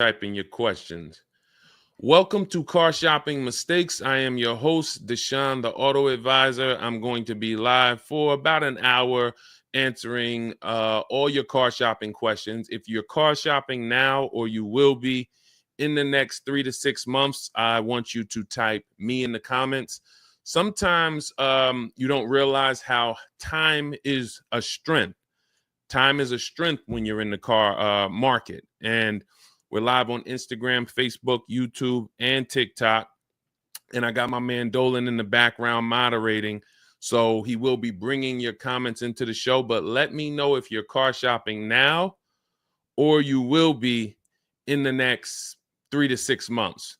typing your questions. Welcome to Car Shopping Mistakes. I am your host, Deshone the Auto Advisor. I'm going to be live for about an hour answering all your car shopping questions. If you're car shopping now or you will be in the next 3 to 6 months, I want you to type me in the comments. Sometimes you don't realize how time is a strength. Time is a strength when you're in the car market. And we're live on Instagram, Facebook, YouTube, and TikTok. And I got my man Dolan in the background moderating. So he will be bringing your comments into the show. But let me know if you're car shopping now or you will be in the next 3 to 6 months.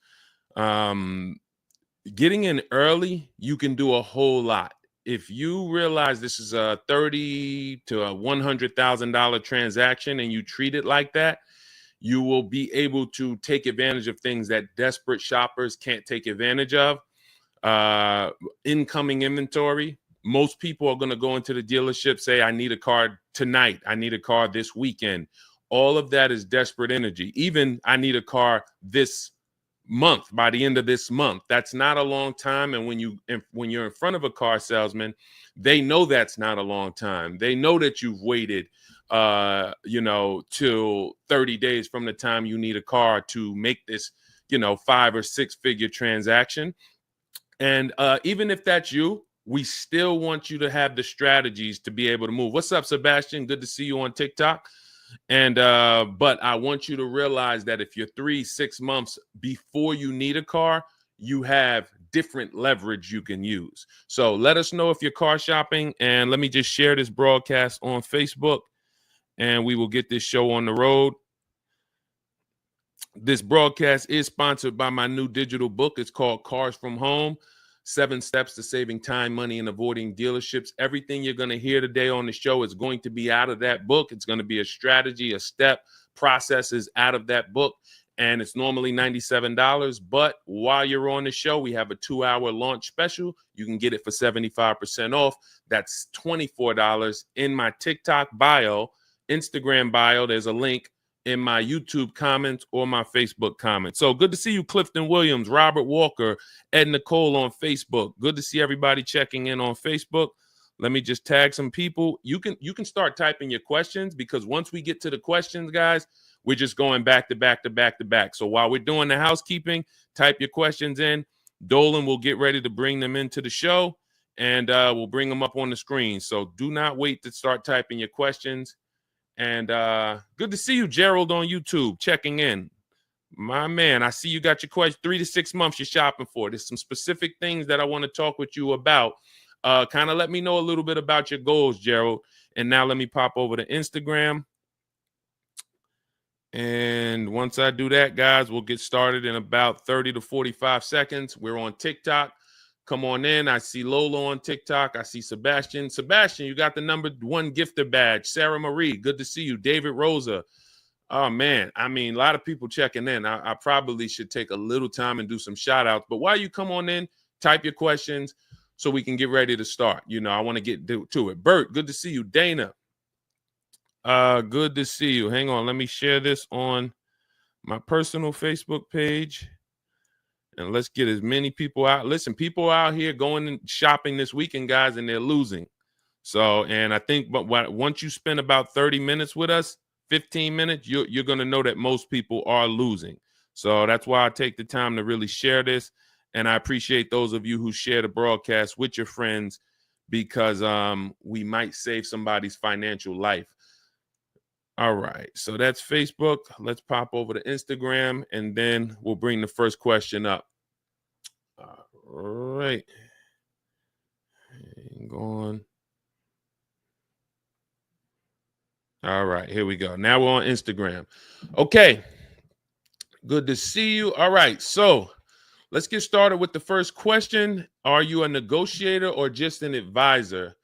Getting in early, you can do a whole lot. If you realize this is a $30,000 to a $100,000 transaction and you treat it like that, you will be able to take advantage of things that desperate shoppers can't take advantage of. Incoming inventory. Most people are going to go into the dealership, say, I need a car tonight. I need a car this weekend. All of that is desperate energy. Even I need a car this month, by the end of this month. That's not a long time. And when you're in front of a car salesman, they know that's not a long time. They know that you've waited till 30 days from the time you need a car to make this, 5 or 6 figure transaction. And even if that's you, we still want you to have the strategies to be able to move. What's up, Sebastian? Good to see you on TikTok. And but I want you to realize that if you're 3-6 months before you need a car, you have different leverage you can use. So let us know if you're car shopping, and let me just share this broadcast on Facebook, and we will get this show on the road. This broadcast is sponsored by my new digital book. It's called Cars from Home: 7 Steps to Saving Time, Money, and Avoiding Dealerships. Everything you're going to hear today on the show is going to be out of that book. It's going to be a strategy, a step, processes out of that book. And it's normally $97. But while you're on the show, we have a 2-hour launch special. You can get it for 75% off. That's $24 in my TikTok bio, Instagram bio. There's a link in my YouTube comments or my Facebook comments. So good to see you, Clifton Williams, Robert Walker, Ed Nicole on Facebook. Good to see everybody checking in on Facebook. Let me just tag some people. You can start typing your questions, because once we get to the questions, guys, we're just going back to back to back to back. So while we're doing the housekeeping, type your questions in. Dolan will get ready to bring them into the show, and we'll bring them up on the screen. So do not wait to start typing your questions. And good to see you, Gerald, on YouTube, checking in. My man, I see you got your question. 3 to 6 months you're shopping for. There's some specific things that I want to talk with you about. Kind of let me know a little bit about your goals, Gerald. And now let me pop over to Instagram. And once I do that, guys, we'll get started in about 30 to 45 seconds. We're on TikTok. Come on in. I see Lola on TikTok. I see Sebastian. Sebastian, you got the #1 gifter badge. Sarah Marie, good to see you. David Rosa. Oh, man. I mean, a lot of people checking in. I probably should take a little time and do some shout outs. But while you come on in, type your questions so we can get ready to start. I want to get to it. Bert, good to see you. Dana, good to see you. Hang on. Let me share this on my personal Facebook page. And let's get as many people out. Listen, people out here going and shopping this weekend, guys, and they're losing. So, and I think once you spend about 30 minutes with us, 15 minutes, you're going to know that most people are losing. So that's why I take the time to really share this. And I appreciate those of you who share the broadcast with your friends, because we might save somebody's financial life. All right, so that's Facebook. Let's pop over to Instagram, and then we'll bring the first question up. All right. Hang on. All right, here we go. Now we're on Instagram. Okay, good to see you. All right, so let's get started with the first question. Are you a negotiator or just an advisor?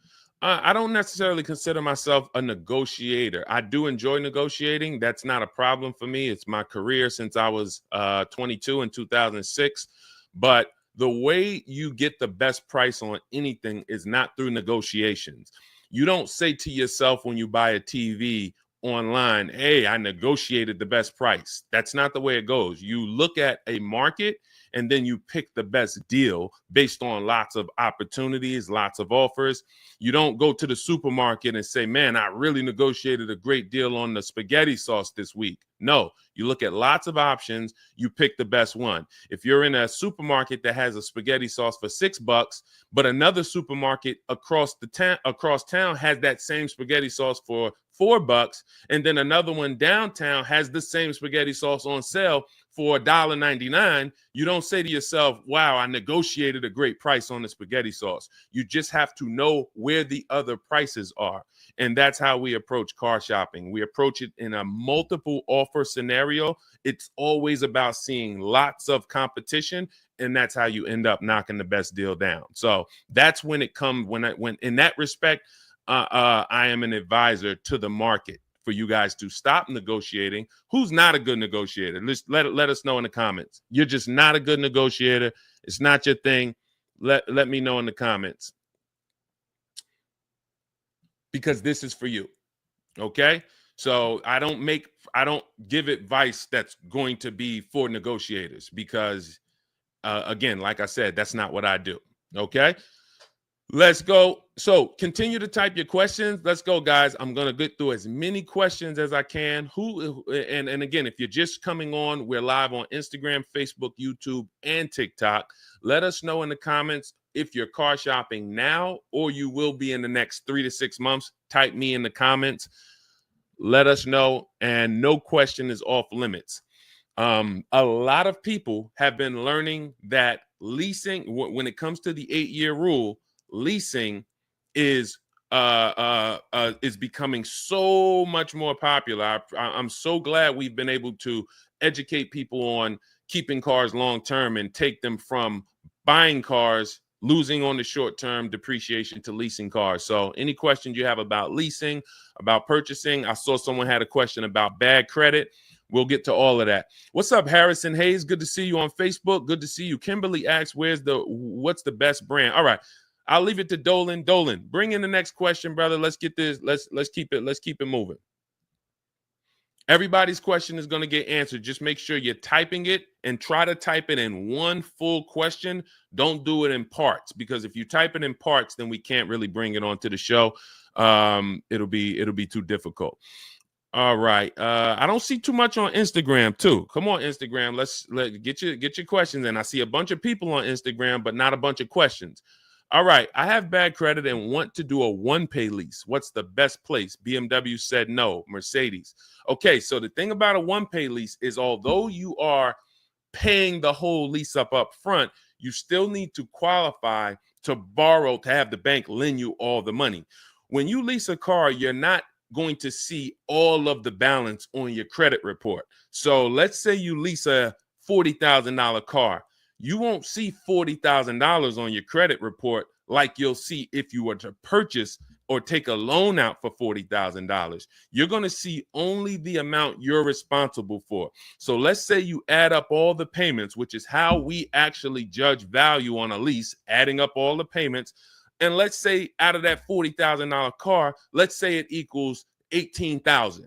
I don't necessarily consider myself a negotiator. I do enjoy negotiating. That's not a problem for me. It's my career since I was 22 in 2006. But the way you get the best price on anything is not through negotiations. You don't say to yourself when you buy a TV online, hey, I negotiated the best price. That's not the way it goes. You look at a market and then you pick the best deal based on lots of opportunities, lots of offers. You don't go to the supermarket and say, man, I really negotiated a great deal on the spaghetti sauce this week. No, you look at lots of options, you pick the best one. If you're in a supermarket that has a spaghetti sauce for $6, but another supermarket across town has that same spaghetti sauce for $4, and then another one downtown has the same spaghetti sauce on sale for $1.99, you don't say to yourself, wow, I negotiated a great price on the spaghetti sauce. You just have to know where the other prices are. And that's how we approach car shopping. We approach it in a multiple offer scenario. It's always about seeing lots of competition, and that's how you end up knocking the best deal down. So that's when it comes, when in that respect, I am an advisor to the market for you guys to stop negotiating. Who's not a good negotiator? Let us know in the comments. You're just not a good negotiator. It's not your thing. Let me know in the comments, because this is for you. Okay? So I don't give advice that's going to be for negotiators, because again, like I said, that's not what I do. Okay? Let's go. So continue to type your questions. Let's go, guys. I'm going to get through as many questions as I can. And again, if you're just coming on, we're live on Instagram, Facebook, YouTube, and TikTok. Let us know in the comments if you're car shopping now or you will be in the next 3 to 6 months. Type me in the comments. Let us know. And no question is off limits. A lot of people have been learning that leasing, when it comes to the 8-year rule, leasing is becoming so much more popular. I'm so glad we've been able to educate people on keeping cars long term and take them from buying cars, losing on the short term depreciation, to leasing cars. So any questions you have about leasing, about purchasing, I saw someone had a question about bad credit. We'll get to all of that. What's up, Harrison Hayes? Good to see you on Facebook. Good to see you. Kimberly asks, what's the best brand? All right. I'll leave it to Dolan. Dolan, bring in the next question, brother. Let's get this. Let's keep it moving. Everybody's question is going to get answered. Just make sure you're typing it and try to type it in one full question. Don't do it in parts, because if you type it in parts, then we can't really bring it onto the show. It'll be too difficult. All right. I don't see too much on Instagram too. Come on, Instagram. Let's get your questions in. I see a bunch of people on Instagram, but not a bunch of questions. All right. I have bad credit and want to do a one-pay lease. What's the best place? BMW said no. Mercedes. Okay. So the thing about a one-pay lease is, although you are paying the whole lease up front, you still need to qualify to borrow, to have the bank lend you all the money. When you lease a car, you're not going to see all of the balance on your credit report. So let's say you lease a $40,000 car. You won't see $40,000 on your credit report like you'll see if you were to purchase or take a loan out for $40,000. You're going to see only the amount you're responsible for. So let's say you add up all the payments, which is how we actually judge value on a lease, adding up all the payments. And let's say out of that $40,000 car, let's say it equals $18,000.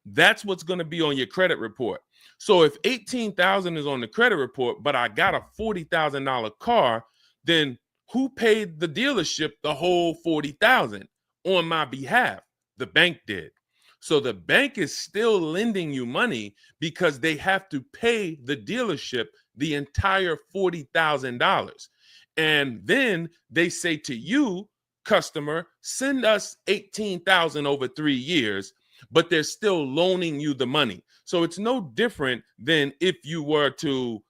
That's what's going to be on your credit report. So if $18,000 is on the credit report, but I got a $40,000 car, then who paid the dealership the whole $40,000 on my behalf? The bank did. So the bank is still lending you money because they have to pay the dealership the entire $40,000. And then they say to you, customer, send us $18,000 over 3 years, but they're still loaning you the money. So it's no different than if you were to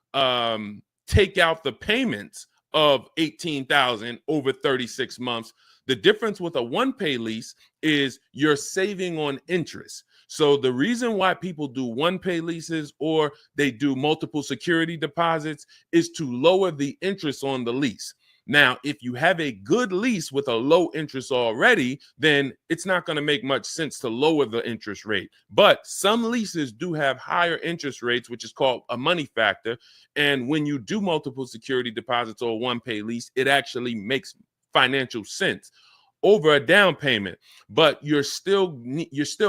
take out the payments of $18,000 over 36 months. The difference with a one-pay lease is you're saving on interest. So the reason why people do one-pay leases or they do multiple security deposits is to lower the interest on the lease. Now, if you have a good lease with a low interest already, then it's not going to make much sense to lower the interest rate. But some leases do have higher interest rates, which is called a money factor. And when you do multiple security deposits or one-pay lease, it actually makes financial sense. over a down payment, but you're still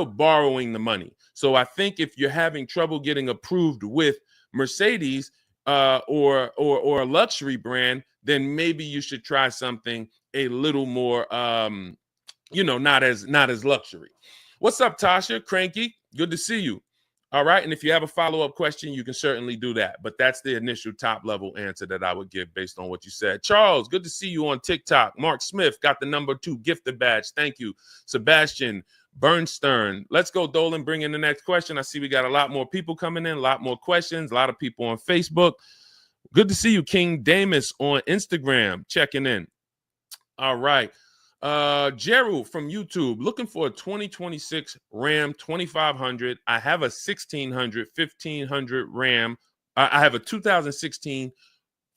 borrowing the money. So I think if you're having trouble getting approved with Mercedes or a luxury brand, then maybe you should try something a little more not as luxury. What's up, Tasha? Cranky, good to see you. All right, and if you have a follow-up question, you can certainly do that. But that's the initial top-level answer that I would give based on what you said. Charles, good to see you on TikTok. Mark Smith got the #2 gifted badge. Thank you. Sebastian Bernstern. Let's go, Dolan. Bring in the next question. I see we got a lot more people coming in, a lot more questions, a lot of people on Facebook. Good to see you, King Damus, on Instagram, checking in. All right. Gerald from YouTube, looking for a 2026 Ram 2500. I have a 1600 1500 Ram. I have a 2016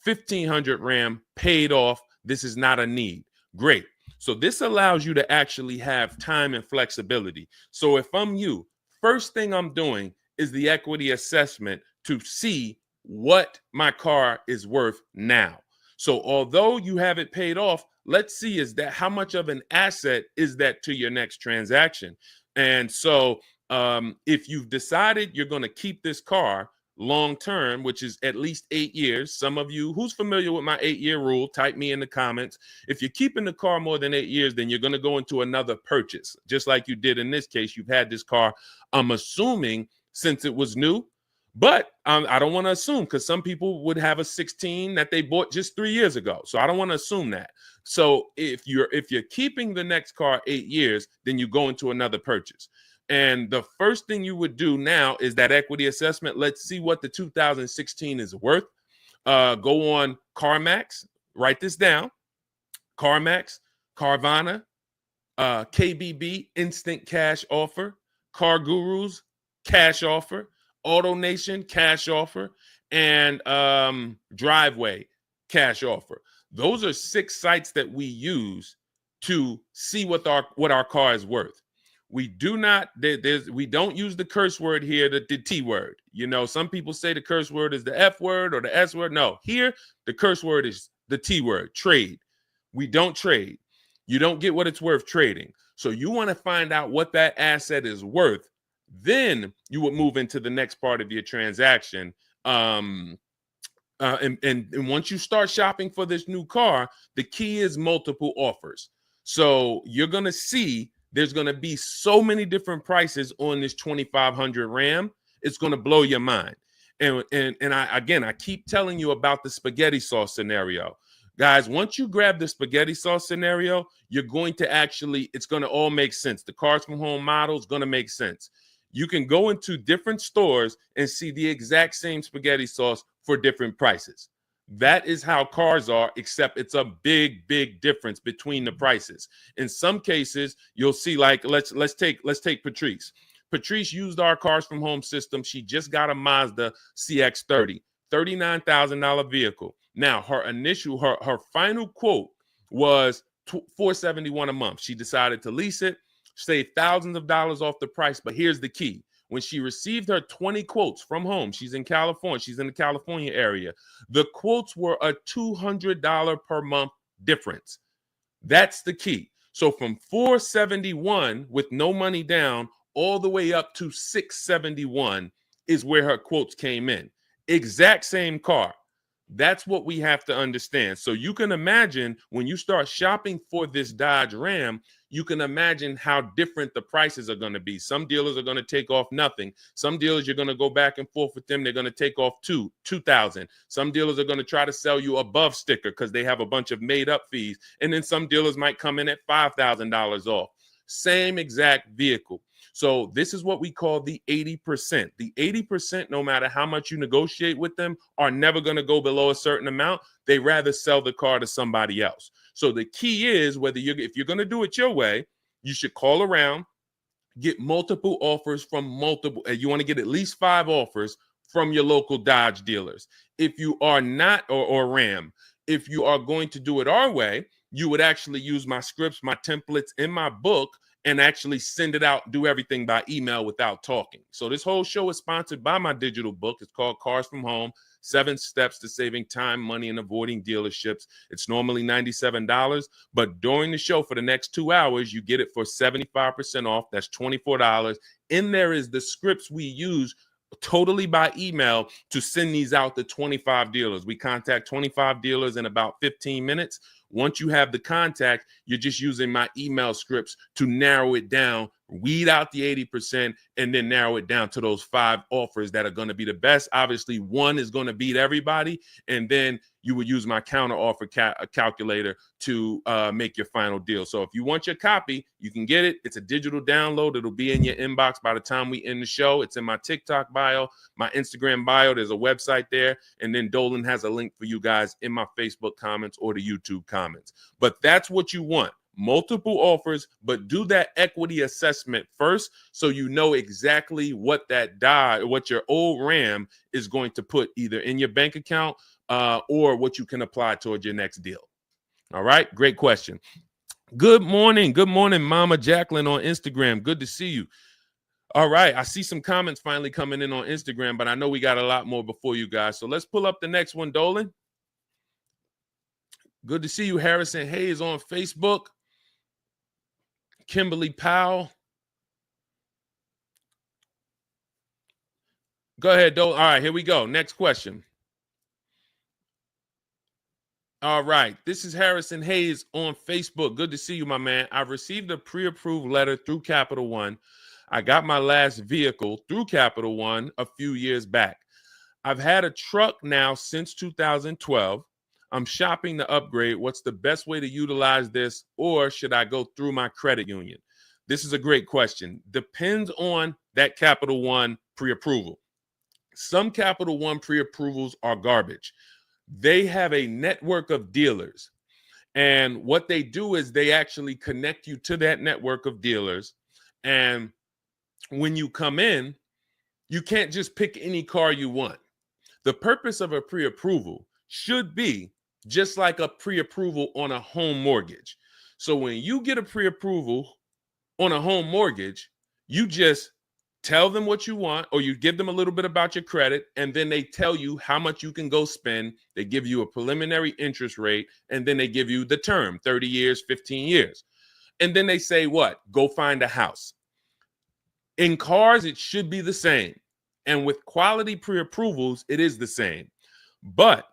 1500 Ram paid off. This is not a need. Great. So this allows you to actually have time and flexibility. So if I'm you, first thing I'm doing is the equity assessment to see what my car is worth now. So although you have it paid off, let's see how much of an asset is that to your next transaction. And so if you've decided you're going to keep this car long term, which is at least 8 years, some of you who's familiar with my 8-year rule, type me in the comments. If you're keeping the car more than 8 years, then you're going to go into another purchase, just like you did in this case. You've had this car, I'm assuming, since it was new. But I don't want to assume, because some people would have a 16 that they bought just 3 years ago. So I don't want to assume that. So if you're keeping the next car 8 years, then you go into another purchase. And the first thing you would do now is that equity assessment. Let's see what the 2016 is worth. Go on CarMax. Write this down. CarMax, Carvana, KBB, Instant Cash Offer, Car Gurus, Cash Offer, Auto Nation, Cash Offer, and Driveway, Cash Offer. Those are 6 sites that we use to see what our car is worth. We do not, we don't use the curse word here, the T word. You know, some people say the curse word is the F word or the S word. No, here the curse word is the T word, trade. We don't trade. You don't get what it's worth trading. So you want to find out what that asset is worth. Then you would move into the next part of your transaction. And once you start shopping for this new car, the key is multiple offers. So you're going to see there's going to be so many different prices on this 2500 Ram. It's going to blow your mind. And I keep telling you about the spaghetti sauce scenario. Guys, once you grab the spaghetti sauce scenario, you're going to it's going to all make sense. The Cars from Home model is going to make sense. You can go into different stores and see the exact same spaghetti sauce for different prices. That is how cars are, except it's a big, big difference between the prices. In some cases, you'll see, like, let's take Patrice. Patrice used our Cars from Home system. She just got a Mazda CX-30, $39,000 vehicle. Now, her final quote was $471 a month. She decided to lease it, save thousands of dollars off the price. But here's the key. When she received her 20 quotes from home, she's in California. She's in the California area. The quotes were a $200 per month difference. That's the key. So from $471 with no money down all the way up to $671 is where her quotes came in. Exact same car. That's what we have to understand. So you can imagine when you start shopping for this Dodge Ram, you can imagine how different the prices are going to be. Some dealers are going to take off nothing. Some dealers, you're going to go back and forth with them. They're going to take off $2,000. Some dealers are going to try to sell you above sticker because they have a bunch of made up fees. And then some dealers might come in at $5,000 off. Same exact vehicle. So this is what we call the 80%. The 80%, no matter how much you negotiate with them, are never going to go below a certain amount. They rather sell the car to somebody else. So the key is if you're going to do it your way, you should call around, get multiple offers from you want to get at least 5 offers from your local Dodge dealers. If you are not, or Ram, if you are going to do it our way, you would actually use my scripts, my templates in my book, and actually send it out, do everything by email without talking. So this whole show is sponsored by my digital book. It's called Cars from Home, 7 Steps to Saving Time, Money, and Avoiding Dealerships. It's normally $97, but during the show for the next 2 hours, you get it for 75% off. That's $24. In there is the scripts we use totally by email to send these out to 25 dealers. We contact 25 dealers in about 15 minutes. Once you have the contact, you're just using my email scripts to narrow it down, weed out the 80%, and then narrow it down to those 5 offers that are going to be the best. Obviously, one is going to beat everybody, and then you would use my counter offer calculator to make your final deal. So if you want your copy, you can get it. It's a digital download. It'll be in your inbox by the time we end the show. It's in my TikTok bio, my Instagram bio. There's a website there. And then Dolan has a link for you guys in my Facebook comments or the YouTube comments. But that's what you want. Multiple offers, but do that equity assessment first so you know exactly what what your old RAM is going to put either in your bank account or what you can apply towards your next deal. All right, great question. Good morning, Mama Jacqueline on Instagram. Good to see you. All right, I see some comments finally coming in on Instagram, but I know we got a lot more before you guys. So let's pull up the next one, Dolan. Good to see you, Harrison Hayes on Facebook. Kimberly Powell. Go ahead, Dolan. All right, here we go. Next question. All right, this is Harrison Hayes on Facebook. Good to see you, my man. I've received a pre-approved letter through Capital One. I got my last vehicle through Capital One a few years back. I've had a truck now since 2012. I'm shopping to upgrade. What's the best way to utilize this, or should I go through my credit union? This is a great question. Depends on that Capital One pre-approval. Some Capital One pre-approvals are garbage. They have a network of dealers, and what they do is they actually connect you to that network of dealers. And when you come in, you can't just pick any car you want. The purpose of a pre-approval should be just like a pre-approval on a home mortgage. So when you get a pre-approval on a home mortgage, you just tell them what you want, or you give them a little bit about your credit, and then they tell you how much you can go spend. They give you a preliminary interest rate, and then they give you the term, 30 years, 15 years. And then they say, what? Go find a house. In cars, it should be the same. And with quality pre-approvals, it is the same. But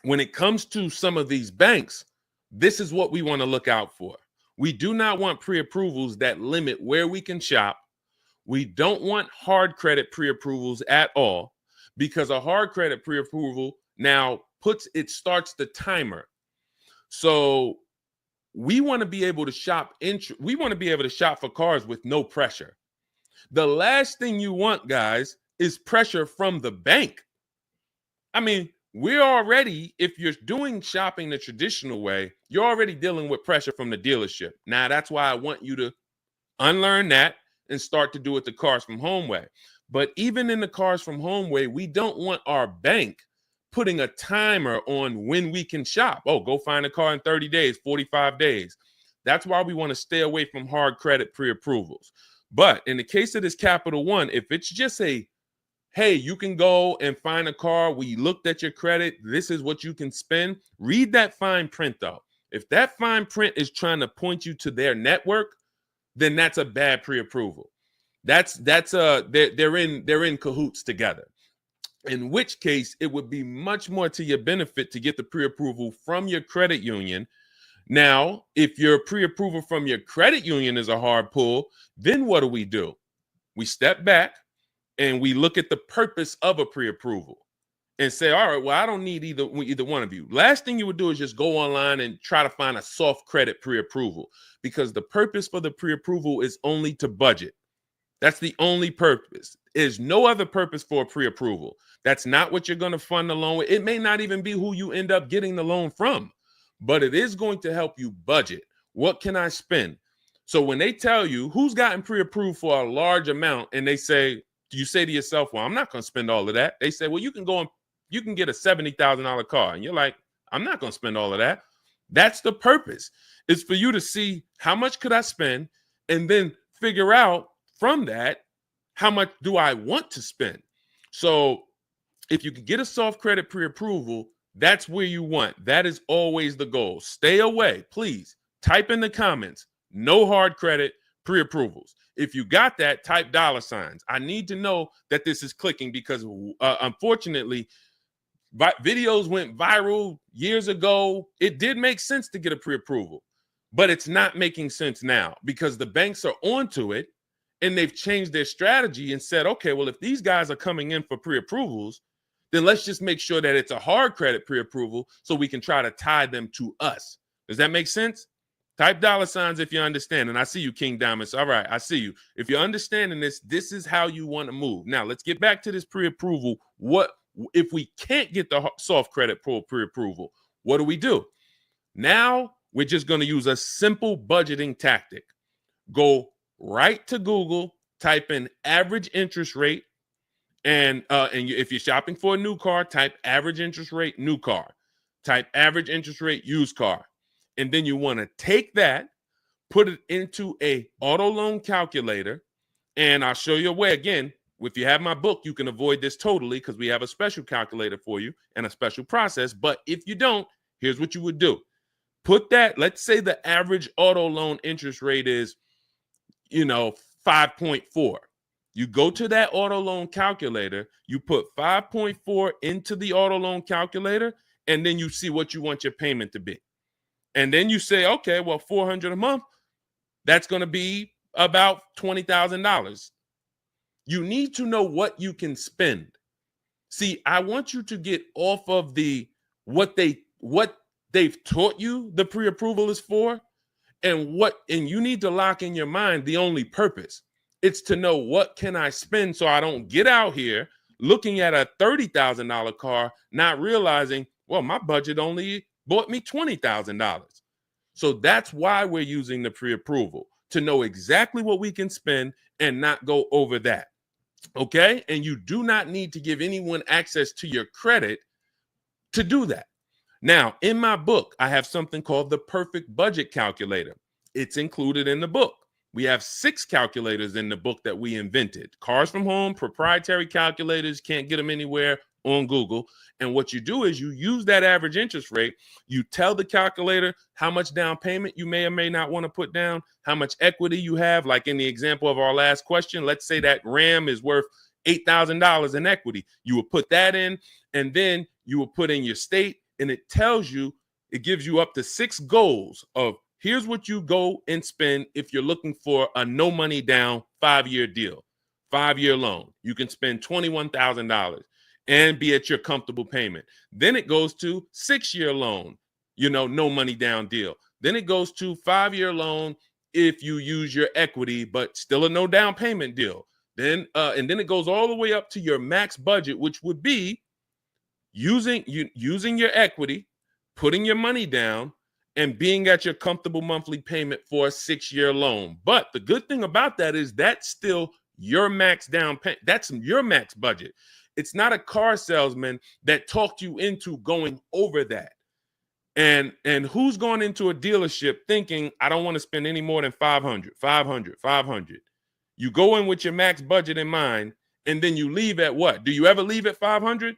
when it comes to some of these banks, this is what we want to look out for. We do not want pre-approvals that limit where we can shop. We don't want hard credit pre-approvals at all, because a hard credit pre-approval now starts the timer. So we want to be able to shop. We want to be able to shop for cars with no pressure. The last thing you want, guys, is pressure from the bank. I mean, we're already, if you're doing shopping the traditional way, you're already dealing with pressure from the dealership. Now, that's why I want you to unlearn that and start to do it the Cars from Home way. But even in the Cars from Home way, we don't want our bank putting a timer on when we can shop. Oh, go find a car in 30 days, 45 days. That's why we want to stay away from hard credit pre-approvals. But in the case of this Capital One, if it's just hey, you can go and find a car. We looked at your credit. This is what you can spend. Read that fine print, though. If that fine print is trying to point you to their network, then that's a bad pre-approval. They're in cahoots together. In which case, it would be much more to your benefit to get the pre-approval from your credit union. Now, if your pre-approval from your credit union is a hard pull, then what do? We step back and we look at the purpose of a pre-approval and say, all right, well, I don't need either one of you. Last thing you would do is just go online and try to find a soft credit pre-approval, because the purpose for the pre-approval is only to budget. That's the only purpose. There's no other purpose for a pre-approval. That's not what you're going to fund the loan with. It may not even be who you end up getting the loan from, but it is going to help you budget. What can I spend? So when they tell you who's gotten pre-approved for a large amount, and you say to yourself, well, I'm not going to spend all of that. They say, well, you can get a $70,000 car. And you're like, I'm not going to spend all of that. That's the purpose. It's for you to see how much could I spend, and then figure out from that, how much do I want to spend? So if you can get a soft credit pre-approval, that's where you want. That is always the goal. Stay away, please. Type in the comments, no hard credit pre-approvals. If you got that, type $signs. I need to know that this is clicking because unfortunately, videos went viral years ago. It did make sense to get a pre-approval, but it's not making sense now because the banks are onto it and they've changed their strategy and said, okay, well, if these guys are coming in for pre-approvals, then let's just make sure that it's a hard credit pre-approval so we can try to tie them to us. Does that make sense? Type $signs if you understand. And I see you, King Diamonds. All right, I see you. If you're understanding this, this is how you want to move. Now, let's get back to this pre-approval. What if we can't get the soft credit pre-approval? What do? Now, we're just going to use a simple budgeting tactic. Go right to Google, type in average interest rate, and if you're shopping for a new car, type average interest rate, new car. Type average interest rate, used car. And then you want to take that, put it into a auto loan calculator, and I'll show you a way. Again, if you have my book, you can avoid this totally because we have a special calculator for you and a special process. But if you don't, here's what you would do. Put that, let's say the average auto loan interest rate is, 5.4. You go to that auto loan calculator, you put 5.4 into the auto loan calculator, and then you see what you want your payment to be. And then you say, okay, well, $400 a month, that's going to be about $20,000. You need to know what you can spend. See, I want you to get off of what they've taught you the pre-approval is for, and you need to lock in your mind the only purpose. It's to know what can I spend so I don't get out here looking at a $30,000 car, not realizing, well, my budget only bought me $20,000. So that's why we're using the pre-approval, to know exactly what we can spend and not go over that. Okay? And you do not need to give anyone access to your credit to do that. Now, in my book, I have something called the perfect budget calculator. It's included in the book. We have 6 calculators in the book that we invented. Cars from Home, proprietary calculators, can't get them anywhere on Google. And what you do is you use that average interest rate. You tell the calculator how much down payment you may or may not want to put down, how much equity you have. Like in the example of our last question, let's say that RAM is worth $8,000 in equity. You will put that in, and then you will put in your state, and it tells you, it gives you up to 6 goals of here's what you go and spend if you're looking for a no money down 5-year deal, 5-year loan. You can spend $21,000 and be at your comfortable payment. Then it goes to 6-year loan, no money down deal. Then it goes to 5-year loan if you use your equity, but still a no down payment deal. Then and then it goes all the way up to your max budget, which would be using your equity, putting your money down, and being at your comfortable monthly payment for a 6-year loan. But the good thing about that is that's still your max down payment. That's your max budget. It's not a car salesman that talked you into going over that. And who's going into a dealership thinking, I don't want to spend any more than 500. You go in with your max budget in mind, and then you leave at what? Do you ever leave at 500?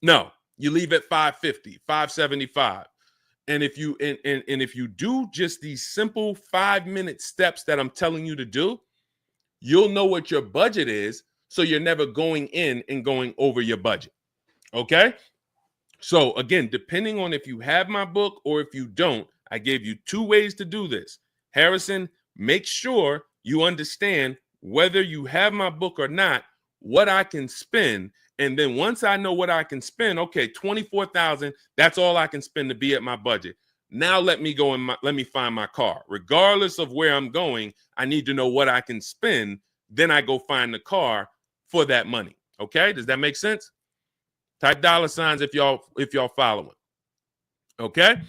No, you leave at 550, 575. And if you if you do just these simple 5-minute steps that I'm telling you to do, you'll know what your budget is, so you're never going in and going over your budget. Okay? So again, depending on if you have my book or if you don't, I gave you 2 ways to do this. Harrison, make sure you understand whether you have my book or not, what I can spend. And then once I know what I can spend, okay, $24,000, that's all I can spend to be at my budget. Now let me go and let me find my car. Regardless of where I'm going, I need to know what I can spend. Then I go find the car for that money. Okay, does that make sense? Type $signs if y'all following. Okay,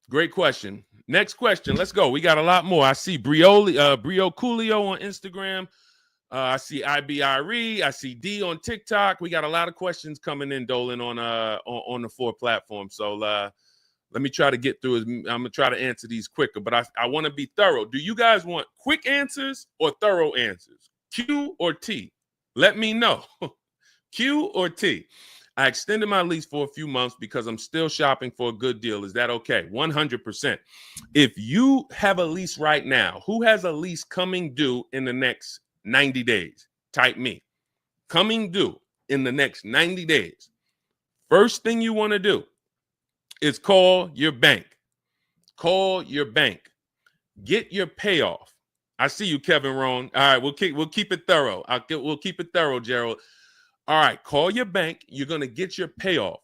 great question. Next question. Let's go. We got a lot more. I see Brio Coolio on Instagram. I see IBRE. I see D on TikTok. We got a lot of questions coming in, Dolan, on the 4 platforms. So Let me try to get through. I'm going to try to answer these quicker, but I want to be thorough. Do you guys want quick answers or thorough answers? Q or T? Let me know. Q or T? I extended my lease for a few months because I'm still shopping for a good deal. Is that okay? 100%. If you have a lease right now, who has a lease coming due in the next 90 days? Type me. Coming due in the next 90 days. First thing you want to do is call your bank. Call your bank. Get your payoff. I see you, Kevin Rohn. All right, we'll keep it thorough. We'll keep it thorough, Gerald. All right, call your bank. You're going to get your payoff.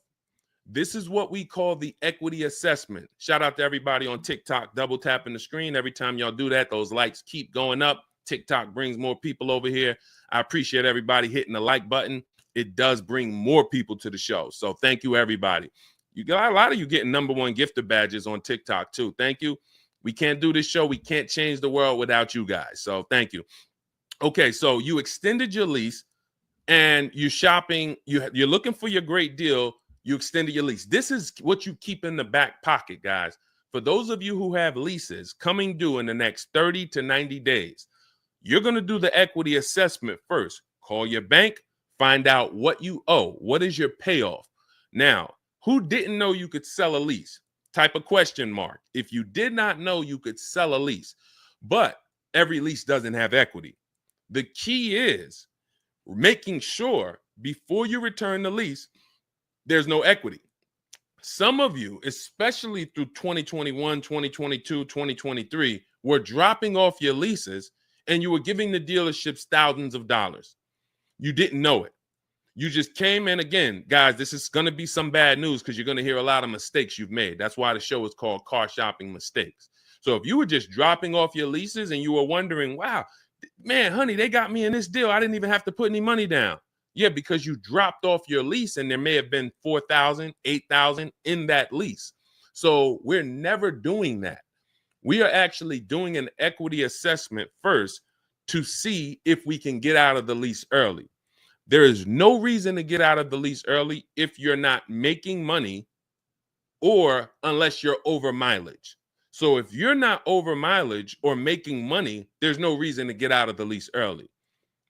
This is what we call the equity assessment. Shout out to everybody on TikTok, double tapping the screen. Every time y'all do that, those likes keep going up. TikTok brings more people over here. I appreciate everybody hitting the like button. It does bring more people to the show. So thank you, everybody. You got a lot of you getting #1 gifter badges on TikTok too. Thank you. We can't do this show. We can't change the world without you guys. So thank you. Okay, so you extended your lease and you're shopping. You're looking for your great deal. You extended your lease. This is what you keep in the back pocket, guys. For those of you who have leases coming due in the next 30 to 90 days, you're going to do the equity assessment first. Call your bank, find out what you owe. What is your payoff? Now, who didn't know you could sell a lease? Type a question mark. If you did not know you could sell a lease, but every lease doesn't have equity. The key is making sure before you return the lease, there's no equity. Some of you, especially through 2021, 2022, 2023, were dropping off your leases and you were giving the dealerships thousands of dollars. You didn't know it. You just came in. Again, guys, this is going to be some bad news because you're going to hear a lot of mistakes you've made. That's why the show is called Car Shopping Mistakes. So if you were just dropping off your leases and you were wondering, wow, man, honey, they got me in this deal. I didn't even have to put any money down. Yeah, because you dropped off your lease and there may have been $4,000, $8,000 in that lease. So we're never doing that. We are actually doing an equity assessment first to see if we can get out of the lease early. There is no reason to get out of the lease early if you're not making money or unless you're over mileage. So if you're not over mileage or making money, there's no reason to get out of the lease early,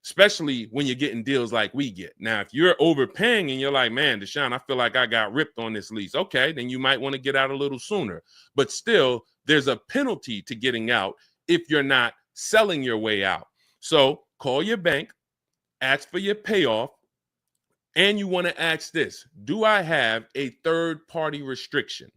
especially when you're getting deals like we get. Now, if you're overpaying and you're like, man, Deshone, I feel like I got ripped on this lease. Okay, then you might want to get out a little sooner. But still, there's a penalty to getting out if you're not selling your way out. So call your bank, ask for your payoff, and you want to ask this: do I have a third-party restriction?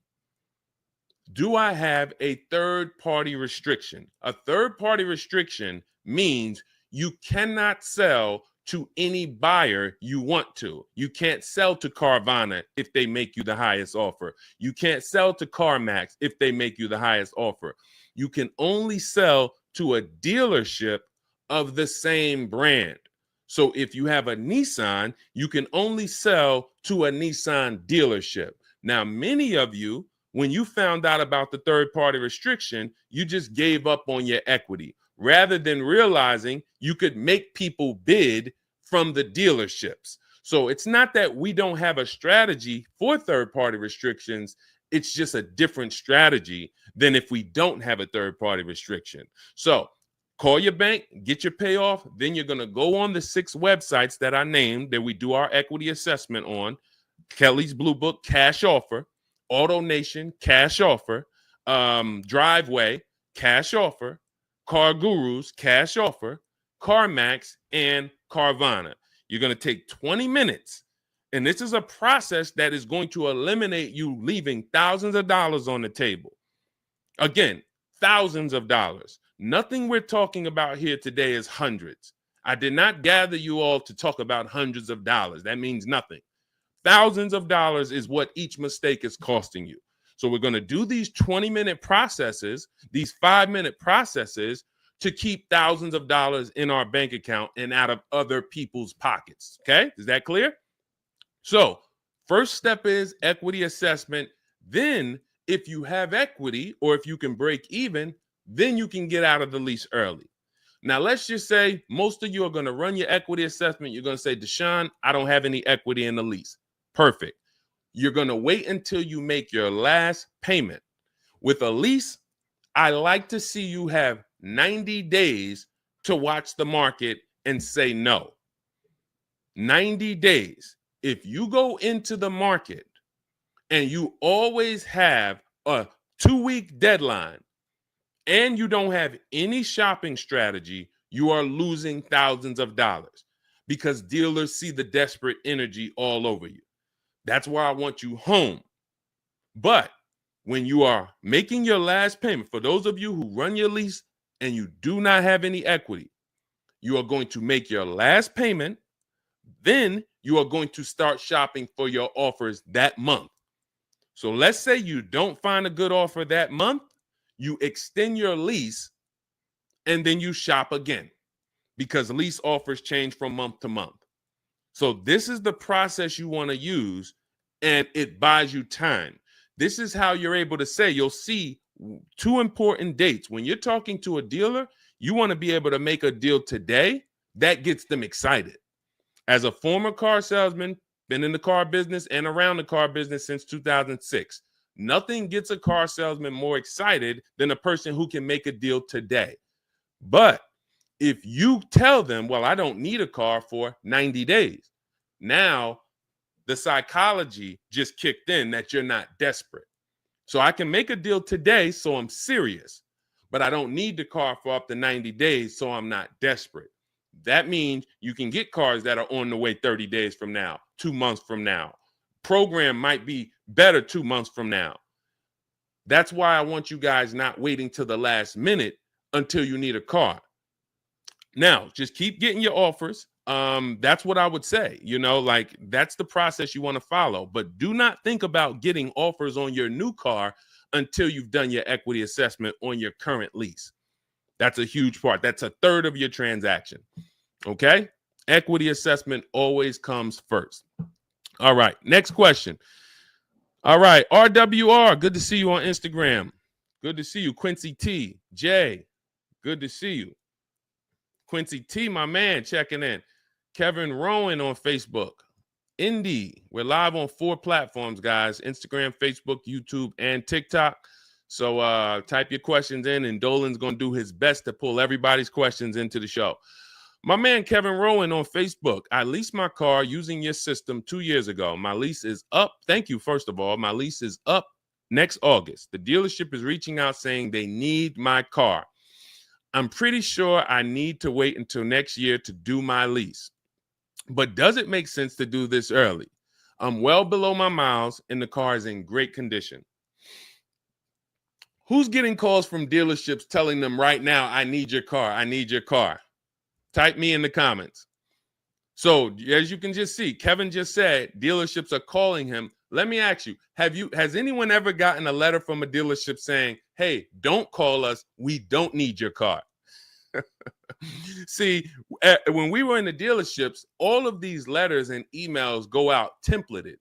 Do I have a third-party restriction? A third-party restriction means you cannot sell to any buyer you want to. You can't sell to Carvana if they make you the highest offer. You can't sell to CarMax if they make you the highest offer. You can only sell to a dealership of the same brand. So if you have a Nissan, you can only sell to a Nissan dealership. Now, many of you, when you found out about the third-party restriction, you just gave up on your equity rather than realizing you could make people bid from the dealerships. So it's not that we don't have a strategy for third-party restrictions. It's just a different strategy than if we don't have a third-party restriction. So call your bank, get your payoff. Then you're going to go on the 6 websites that I named that we do our equity assessment on. Kelly's Blue Book, Cash Offer. Auto Nation, Cash Offer. Driveway, Cash Offer. Car Gurus, Cash Offer. CarMax, and Carvana. You're going to take 20 minutes. And this is a process that is going to eliminate you leaving thousands of dollars on the table. Again, thousands of dollars. Nothing we're talking about here today is hundreds. I did not gather you all to talk about hundreds of dollars. That means nothing. Thousands of dollars is what each mistake is costing you. So we're going to do these 20-minute processes, these 5-minute processes to keep thousands of dollars in our bank account and out of other people's pockets. Okay? Is that clear? So first step is equity assessment. Then if you have equity or if you can break even, then you can get out of the lease early. Now, let's just say most of you are going to run your equity assessment. You're going to say, Deshone, I don't have any equity in the lease. Perfect. You're going to wait until you make your last payment. With a lease, I like to see you have 90 days to watch the market and say no. 90 days. If you go into the market and you always have a 2-week deadline and you don't have any shopping strategy, you are losing thousands of dollars because dealers see the desperate energy all over you. That's why I want you home. But when you are making your last payment, for those of you who run your lease and you do not have any equity, you are going to make your last payment. Then you are going to start shopping for your offers that month. So let's say you don't find a good offer that month, you extend your lease and then you shop again because lease offers change from month to month. So this is the process you want to use, and it buys you time. This is how you're able to say, you'll see 2 important dates. When you're talking to a dealer, you want to be able to make a deal today. That gets them excited. As a former car salesman, been in the car business and around the car business since 2006. Nothing gets a car salesman more excited than a person who can make a deal today. But if you tell them, well, I don't need a car for 90 days, now the psychology just kicked in that you're not desperate. So I can make a deal today, so I'm serious, but I don't need the car for up to 90 days, so I'm not desperate. That means you can get cars that are on the way 30 days from now, 2 months from now. Program might be better 2 months from now. That's why I want you guys not waiting till the last minute until you need a car. Now, just keep getting your offers. That's what I would say. Like that's the process you want to follow. But do not think about getting offers on your new car until you've done your equity assessment on your current lease. That's a huge part. That's a third of your transaction. Okay? Equity assessment always comes first. All right. Next question. All right. RWR, good to see you on Instagram. Good to see you. Quincy T. Jay, good to see you. Quincy T, my man, checking in. Kevin Rowan on Facebook. Indy, we're live on 4 platforms, guys. Instagram, Facebook, YouTube, and TikTok. So type your questions in, and Dolan's going to do his best to pull everybody's questions into the show. My man, Kevin Rowan on Facebook. I leased my car using your system 2 years ago. My lease is up. Thank you, first of all. My lease is up next August. The dealership is reaching out saying they need my car. I'm pretty sure I need to wait until next year to do my lease. But does it make sense to do this early? I'm well below my miles and the car is in great condition. Who's getting calls from dealerships telling them right now, I need your car, I need your car? Type me in the comments. So as you can just see, Kevin just said dealerships are calling him. Let me ask you, has anyone ever gotten a letter from a dealership saying, hey, don't call us, we don't need your car? See, when we were in the dealerships, all of these letters and emails go out templated.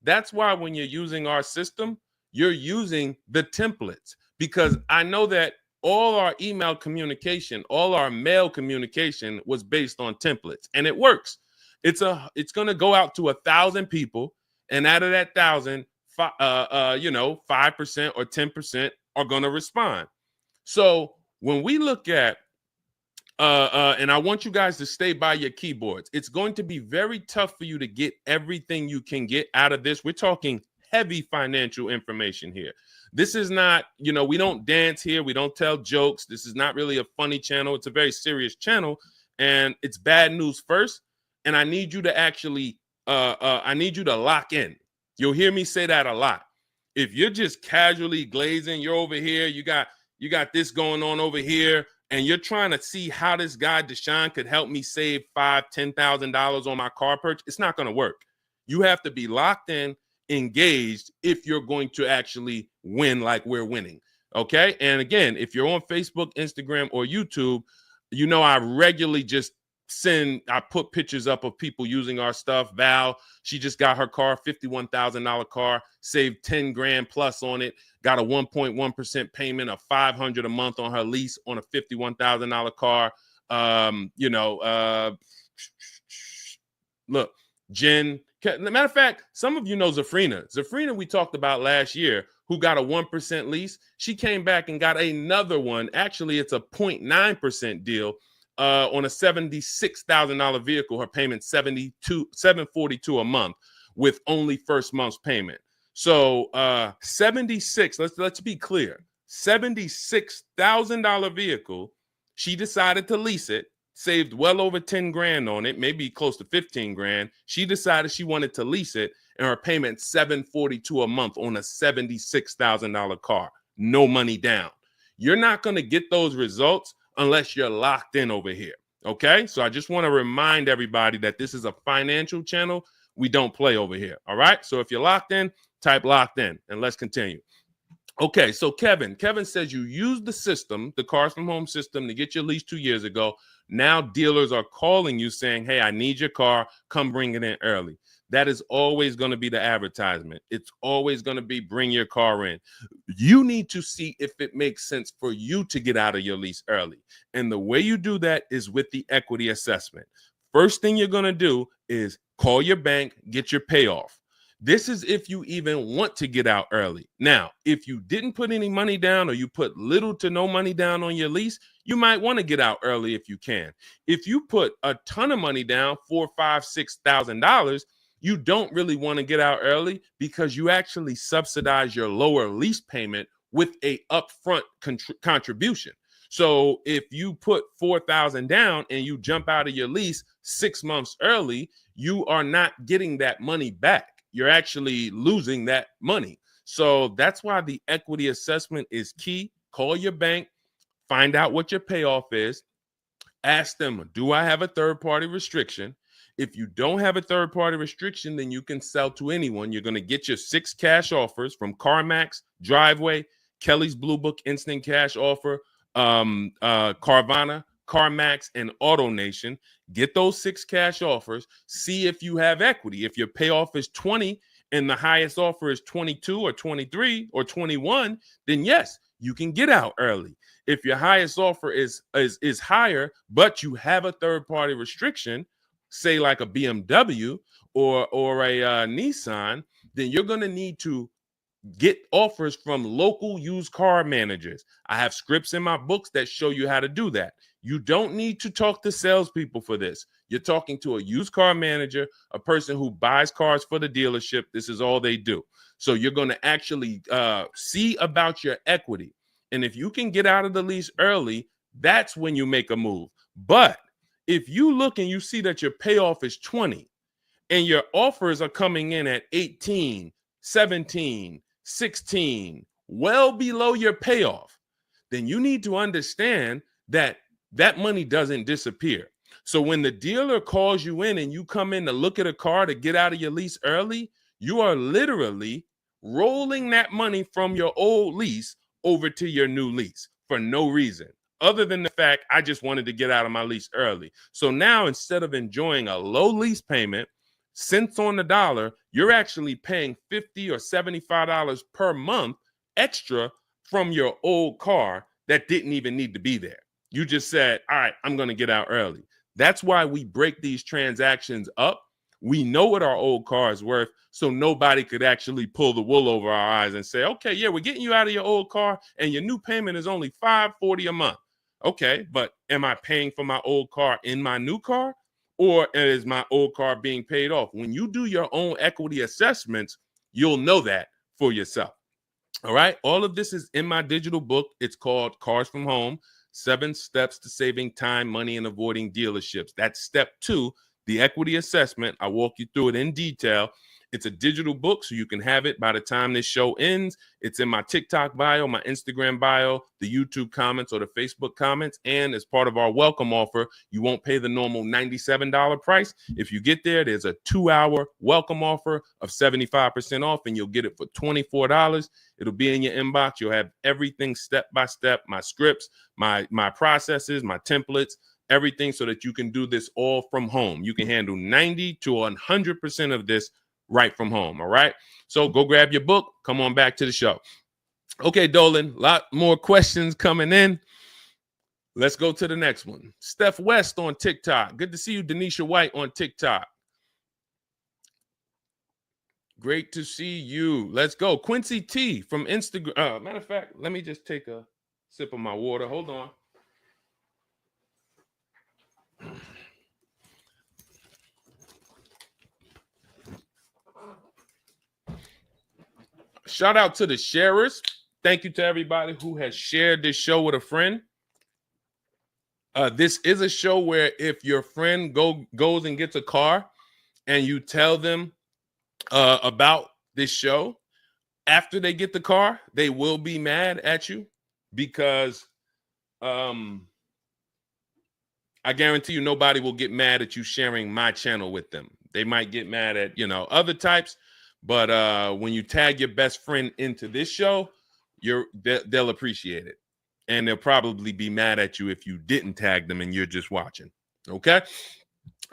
That's why when you're using our system, you're using the templates, because I know that all our email communication, all our mail communication was based on templates, and it works. It's going to go out to 1,000 people, and out of that 1,000, 5% or 10% are going to respond. So when we look at and I want you guys to stay by your keyboards. It's going to be very tough for you to get everything you can get out of this. We're talking heavy financial information here. This is not, we don't dance here. We don't tell jokes. This is not really a funny channel. It's a very serious channel, and it's bad news first. And I need you to actually, I need you to lock in. You'll hear me say that a lot. If you're just casually glazing, you're over here, you got this going on over here, and you're trying to see how this guy Deshone could help me save $5,000-$10,000 on my car purchase, it's not going to work. You have to be locked in, engaged, if you're going to actually win like we're winning. Okay. And again, if you're on Facebook, Instagram, or YouTube, I regularly just I put pictures up of people using our stuff. Val, she just got her car, $51,000 car, saved 10 grand plus on it, got a 1.1% payment of $500 a month on her lease on a $51,000 car. Look, Jen, Matter of fact, some of you know Zafrina. Zafrina, we talked about last year, who got a 1% lease. She came back and got another one. Actually, it's a 0.9% deal on a $76,000 vehicle. Her payment $742 a month with only first month's payment. So 76. Let's be clear. $76,000 vehicle. She decided to lease it. Saved well over 10 grand on it, maybe close to 15 grand. She decided she wanted to lease it, and her payment $742 a month on a $76,000 car. No money down. You're not going to get those results unless you're locked in over here. Okay, so I just want to remind everybody that this is a financial channel. We don't play over here. All right, so if you're locked in, type locked in, and let's continue. Okay, so Kevin says you used the system, the Cars from Home system, to get your lease 2 years ago. Now dealers are calling you saying, hey, I need your car. Come bring it in early. That is always going to be the advertisement. It's always going to be bring your car in. You need to see if it makes sense for you to get out of your lease early. And the way you do that is with the equity assessment. First thing you're going to do is call your bank, get your payoff. This is if you even want to get out early. Now, if you didn't put any money down or you put little to no money down on your lease, you might want to get out early if you can. If you put a ton of money down, $4,000, $5,000, $6,000, you don't really want to get out early because you actually subsidize your lower lease payment with a upfront contribution. So if you put $4,000 down and you jump out of your lease 6 months early, you are not getting that money back. You're actually losing that money. So that's why the equity assessment is key. Call your bank, find out what your payoff is. Ask them, do I have a third-party restriction? If you don't have a third-party restriction, then you can sell to anyone. You're going to get your 6 cash offers from CarMax, Driveway, Kelly's Blue Book Instant Cash Offer, Carvana, CarMax, and AutoNation. Get those 6 cash offers. See if you have equity. If your payoff is 20 and the highest offer is 22 or 23 or 21, then yes, you can get out early. If your highest offer is higher, but you have a third-party restriction, say like a BMW or a Nissan, then you're going to need to get offers from local used car managers. I have scripts in my books that show you how to do that. You don't need to talk to salespeople for this. You're talking to a used car manager, a person who buys cars for the dealership. This is all they do. So you're going to actually see about your equity. And if you can get out of the lease early, that's when you make a move. But if you look and you see that your payoff is 20 and your offers are coming in at 18, 17, 16, well below your payoff, then you need to understand that that money doesn't disappear. So when the dealer calls you in and you come in to look at a car to get out of your lease early, you are literally rolling that money from your old lease over to your new lease for no reason other than the fact I just wanted to get out of my lease early. So now instead of enjoying a low lease payment, cents on the dollar, you're actually paying $50 or $75 per month extra from your old car that didn't even need to be there. You just said, all right, I'm going to get out early. That's why we break these transactions up. We know what our old car is worth, so nobody could actually pull the wool over our eyes and say, okay, yeah, we're getting you out of your old car and your new payment is only $540 a month. Okay, but am I paying for my old car in my new car? Or is my old car being paid off? When you do your own equity assessments, you'll know that for yourself. All right. All of this is in my digital book. It's called Cars from Home, 7 Steps to Saving Time, Money, and Avoiding Dealerships. That's step 2, the equity assessment. I walk you through it in detail. It's a digital book, so you can have it by the time this show ends. It's in my TikTok bio, my Instagram bio, the YouTube comments, or the Facebook comments. And as part of our welcome offer, you won't pay the normal $97 price. If you get there, there's a 2-hour welcome offer of 75% off, and you'll get it for $24. It'll be in your inbox. You'll have everything step by step, my scripts, my processes, my templates, everything, so that you can do this all from home. You can handle 90 to 100% of this right from home. All right. So go grab your book. Come on back to the show. Okay, Dolan, a lot more questions coming in. Let's go to the next one. Steph West on TikTok. Good to see you, Denisha White on TikTok. Great to see you. Let's go. Quincy T from Instagram. Matter of fact, let me just take a sip of my water. Hold on. Shout out to the sharers. Thank you to everybody who has shared this show with a friend. This is a show where if your friend goes and gets a car and you tell them about this show, after they get the car, they will be mad at you because I guarantee you nobody will get mad at you sharing my channel with them. They might get mad at, other types, but when you tag your best friend into this show, they'll appreciate it. And they'll probably be mad at you if you didn't tag them and you're just watching. Okay?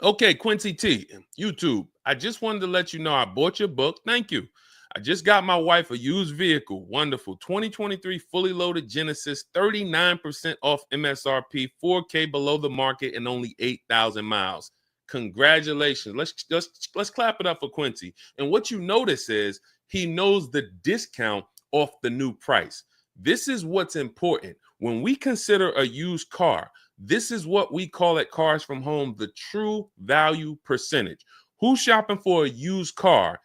Okay, Quincy T, YouTube. I just wanted to let you know I bought your book. Thank you. I just got my wife a used vehicle. Wonderful. 2023 fully loaded Genesis, 39% off MSRP, 4K below the market, and only 8,000 miles. Congratulations. Let's clap it up for Quincy. And what you notice is he knows the discount off the new price. This is what's important. When we consider a used car, this is what we call at Cars from Home, the true value percentage. Who's shopping for a used car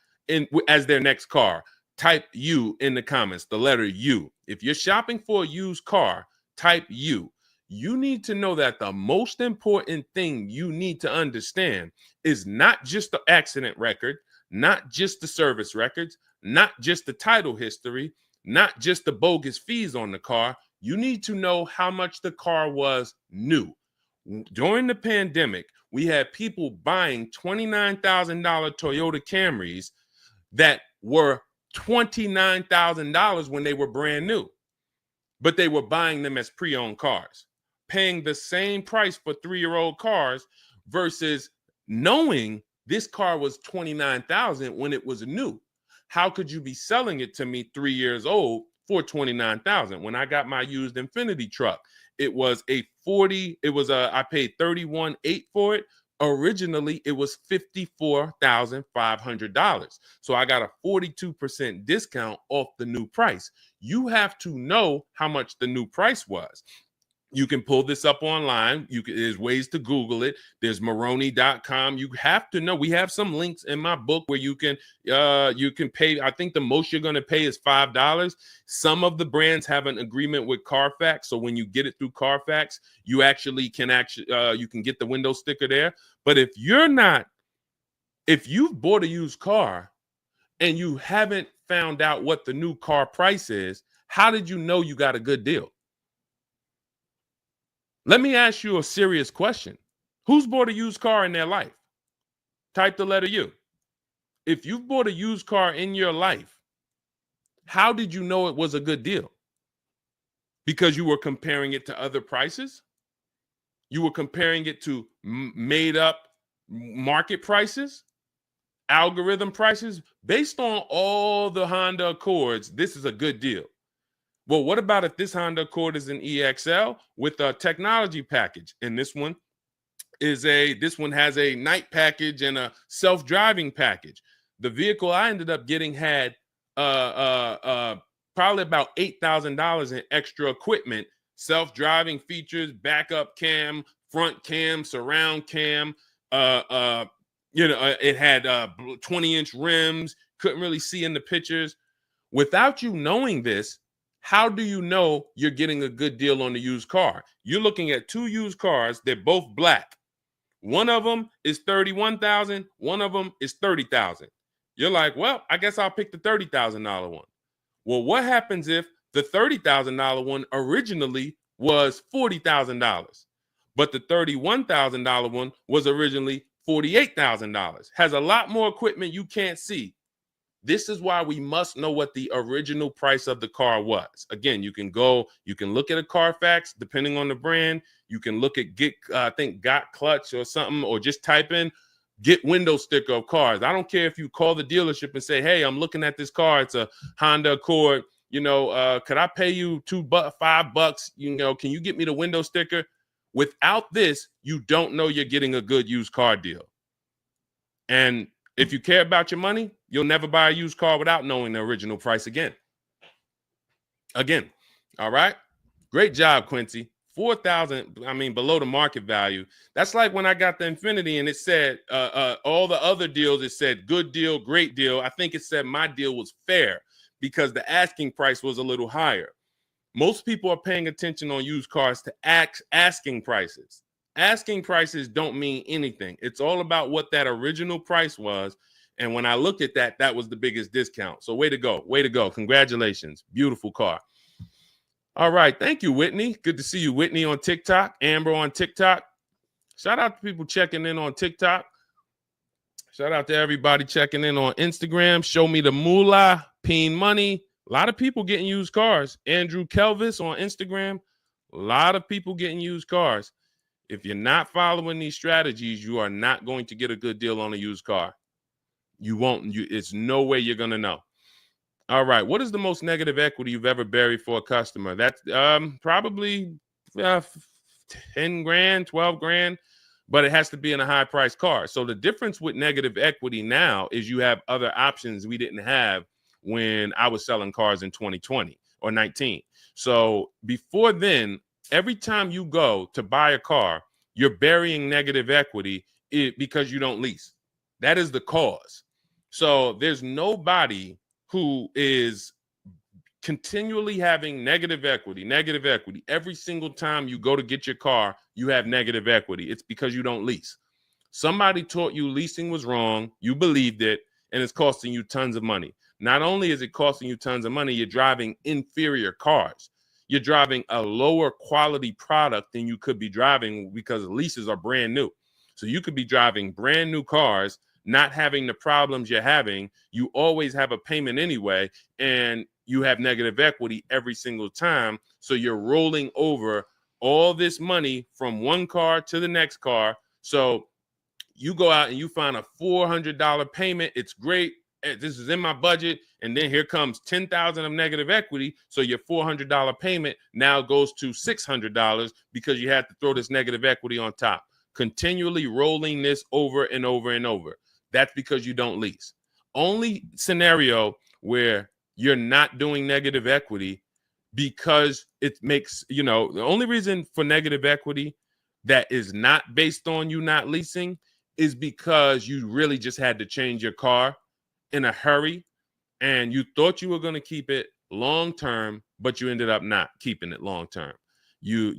as their next car? Type U in the comments, the letter U. If you're shopping for a used car, type U. You need to know that the most important thing you need to understand is not just the accident record, not just the service records, not just the title history, not just the bogus fees on the car. You need to know how much the car was new. During the pandemic, we had people buying $29,000 Toyota Camrys that were $29,000 when they were brand new, but they were buying them as pre-owned cars, paying the same price for 3-year-old cars versus knowing this car was $29,000 when it was new. How could you be selling it to me 3 years old for $29,000? When I got my used Infinity truck, it was I paid $31,800 for it. Originally, it was $54,500. So I got a 42% discount off the new price. You have to know how much the new price was. You can pull this up online. There's ways to Google it. There's Maroni.com. You have to know. We have some links in my book where you can pay. I think the most you're going to pay is $5. Some of the brands have an agreement with Carfax, so when you get it through Carfax, you can get the window sticker there. But if you've bought a used car and you haven't found out what the new car price is, how did you know you got a good deal? Let me ask you a serious question. Who's bought a used car in their life? Type the letter U. If you've bought a used car in your life, how did you know it was a good deal? Because you were comparing it to other prices? You were comparing it to made up market prices, algorithm prices? Based on all the Honda Accords, this is a good deal. Well, what about if this Honda Accord is an EXL with a technology package? And this one has a night package and a self-driving package. The vehicle I ended up getting had probably about $8,000 in extra equipment, self-driving features, backup cam, front cam, surround cam. It had 20-inch rims, couldn't really see in the pictures. Without you knowing this, how do you know you're getting a good deal on the used car? You're looking at two used cars. They're both black. One of them is $31,000. One of them is $30,000. You're like, well, I guess I'll pick the $30,000 one. Well, what happens if the $30,000 one originally was $40,000, but the $31,000 one was originally $48,000? Has a lot more equipment you can't see. This is why we must know what the original price of the car was. Again, you can look at a Carfax, depending on the brand. You can look at Got Clutch or something, or just type in get window sticker of cars. I don't care if you call the dealership and say, hey, I'm looking at this car. It's a Honda Accord. Could I pay you $5? Can you get me the window sticker? Without this, you don't know you're getting a good used car deal. And If you care about your money, you'll never buy a used car without knowing the original price again. All right? Great job, Quincy. 4,000, I mean, below the market value. That's like when I got the Infinity and it said all the other deals, it said good deal, great deal. I think it said my deal was fair because the asking price was a little higher. Most people are paying attention on used cars to asking prices. Asking prices don't mean anything. It's all about what that original price was. And when I looked at that, that was the biggest discount. So way to go. Way to go. Congratulations. Beautiful car. All right. Thank you, Whitney. Good to see you, Whitney, on TikTok. Amber on TikTok. Shout out to people checking in on TikTok. Shout out to everybody checking in on Instagram. Show me the moolah, Peen Money. A lot of people getting used cars. Andrew Kelvis on Instagram. A lot of people getting used cars. If you're not following these strategies, you are not going to get a good deal on a used car. You won't. It's no way you're going to know. All right. What is the most negative equity you've ever buried for a customer? That's probably 10 grand, 12 grand, but it has to be in a high price car. So the difference with negative equity now is you have other options we didn't have when I was selling cars in 2020 or 19. So before then, every time you go to buy a car, you're burying negative equity because you don't lease. That is the cause. So there's nobody who is continually having negative equity. Every single time you go to get your car, you have negative equity. It's because you don't lease. Somebody taught you leasing was wrong. You believed it, and it's costing you tons of money. Not only is it costing you tons of money, you're driving inferior cars. You're driving a lower quality product than you could be driving because leases are brand new. So you could be driving brand new cars, not having the problems you're having. You always have a payment anyway, and you have negative equity every single time. So you're rolling over all this money from one car to the next car. So you go out and you find a $400 payment. It's great. This is in my budget. And then here comes 10,000 of negative equity. So your $400 payment now goes to $600 because you had to throw this negative equity on top. Continually rolling this over and over and over. That's because you don't lease. Only scenario where you're not doing negative equity because it makes, the only reason for negative equity that is not based on you not leasing is because you really just had to change your car in a hurry and you thought you were going to keep it long term, but you ended up not keeping it long term. You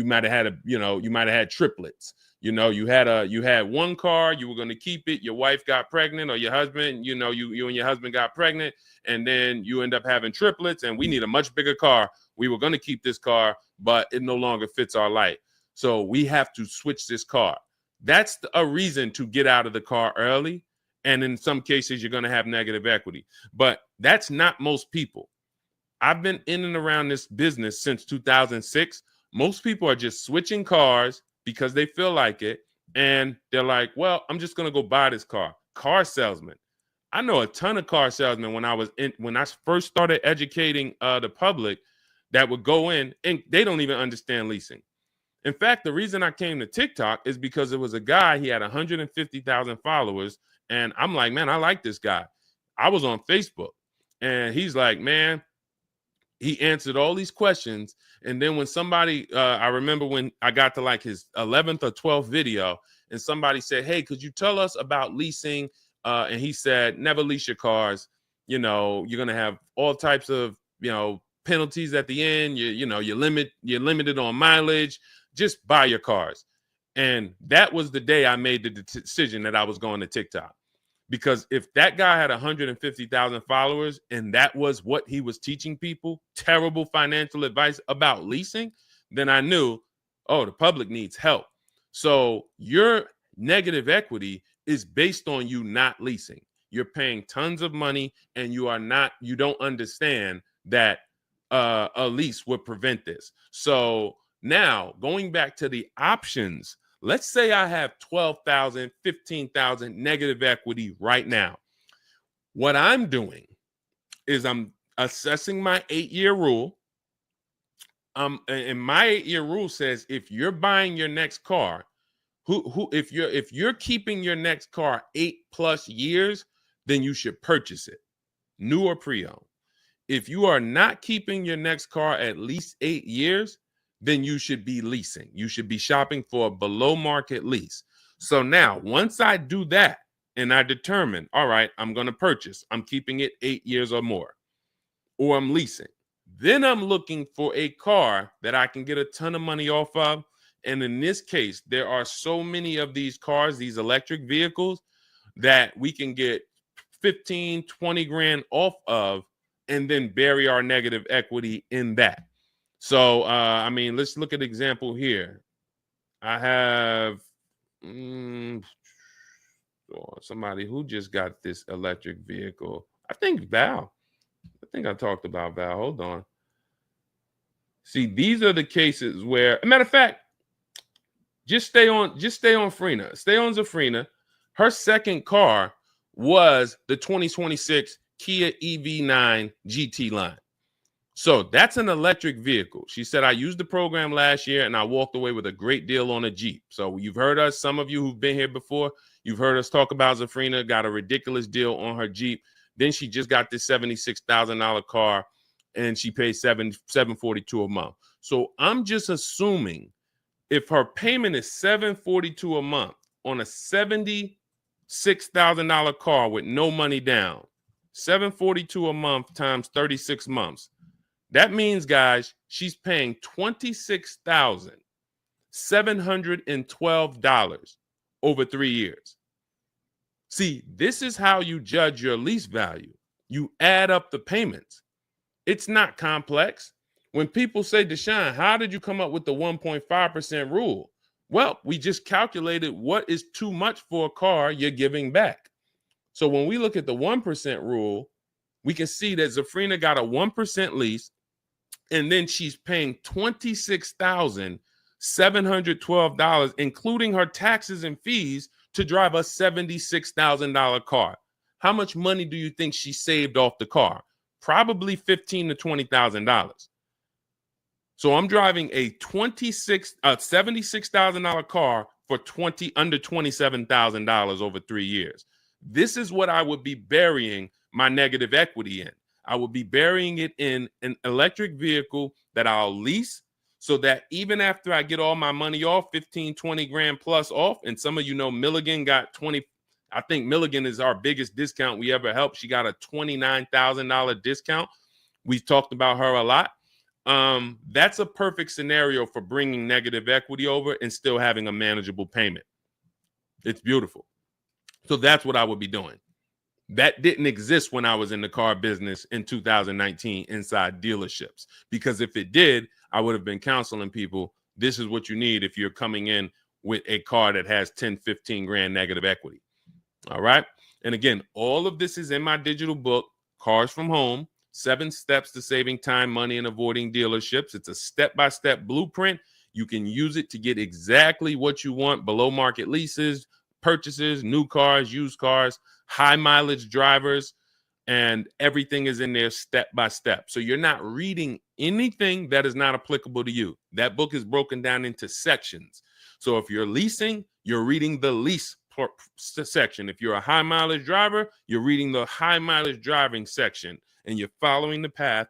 might have had you might have had triplets. You had one car, you were going to keep it, your wife got pregnant, or your husband, you and your husband got pregnant, and then you end up having triplets, and we need a much bigger car. We were going to keep this car, but it no longer fits our life. So we have to switch this car. That's a reason to get out of the car early. And in some cases, you're going to have negative equity. But that's not most people. I've been in and around this business since 2006. Most people are just switching cars because they feel like it. And they're like, well, I'm just going to go buy this car. Car salesman. I know a ton of car salesmen when I first started educating the public that would go in and they don't even understand leasing. In fact, the reason I came to TikTok is because it was a guy, he had 150,000 followers. And I'm like, man, I like this guy. I was on Facebook and he's like, man, he answered all these questions. And then when somebody, I remember when I got to like his 11th or 12th video and somebody said, hey, could you tell us about leasing? And he said, never lease your cars. You're going to have all types of, penalties at the end. You're limited on mileage. Just buy your cars. And that was the day I made the decision that I was going to TikTok. Because if that guy had 150,000 followers and that was what he was teaching people, terrible financial advice about leasing, then I knew, oh, the public needs help. So your negative equity is based on you not leasing. You're paying tons of money and you don't understand that a lease would prevent this. So now going back to the options, let's say I have 12,000, 15,000 negative equity right now. What I'm doing is I'm assessing my 8-year rule. And my 8-year rule says if you're buying your next car, If you're keeping your next car 8+ years, then you should purchase it, new or pre-owned. If you are not keeping your next car at least 8 years, then you should be leasing. You should be shopping for a below market lease. So now, once I do that and I determine, all right, I'm going to purchase, I'm keeping it 8 years or more, or I'm leasing, then I'm looking for a car that I can get a ton of money off of. And in this case, there are so many of these cars, these electric vehicles, that we can get 15, 20 grand off of and then bury our negative equity in that. So, I mean, let's look at an example here. I have somebody who just got this electric vehicle. I think Val. I think I talked about Val. Hold on. See, these are the cases where, a matter of fact, just stay on Frina. Stay on Zafrina. Her second car was the 2026 Kia EV9 GT line. So that's an electric vehicle. She said, I used the program last year and I walked away with a great deal on a Jeep. So you've heard us, some of you who've been here before, you've heard us talk about Zafrina, got a ridiculous deal on her Jeep. Then she just got this $76,000 car and she pays $742 a month. So I'm just assuming if her payment is $742 a month on a $76,000 car with no money down, $742 a month times 36 months. That means, guys, she's paying $26,712 over 3 years. See, this is how you judge your lease value. You add up the payments. It's not complex. When people say, Deshone, how did you come up with the 1.5% rule? Well, we just calculated what is too much for a car you're giving back. So when we look at the 1% rule, we can see that Zafrina got a 1% lease, and then she's paying $26,712, including her taxes and fees, to drive a $76,000 car. How much money do you think she saved off the car? Probably $15,000 to $20,000. So I'm driving a $76,000 car for under $27,000 over 3 years. This is what I would be burying my negative equity in. I would be burying it in an electric vehicle that I'll lease, so that even after I get all my money off, 15, 20 grand plus off, and some of you know Milligan got 20. I think Milligan is our biggest discount we ever helped. She got a $29,000 discount. We've talked about her a lot. That's a perfect scenario for bringing negative equity over and still having a manageable payment. It's beautiful. So that's what I would be doing. That didn't exist when I was in the car business in 2019 inside dealerships, because if it did, I would have been counseling people. This is what you need if you're coming in with a car that has 10, 15 grand negative equity. All right. And again, all of this is in my digital book, Cars from Home, 7 Steps to Saving Time, Money, and Avoiding Dealerships. It's a step-by-step blueprint. You can use it to get exactly what you want: below market leases, purchases, new cars, used cars, high mileage drivers, and everything is in there step by step. So you're not reading anything that is not applicable to you. That book is broken down into sections. So if you're leasing, you're reading the lease section. If you're a high mileage driver, you're reading the high mileage driving section, and you're following the path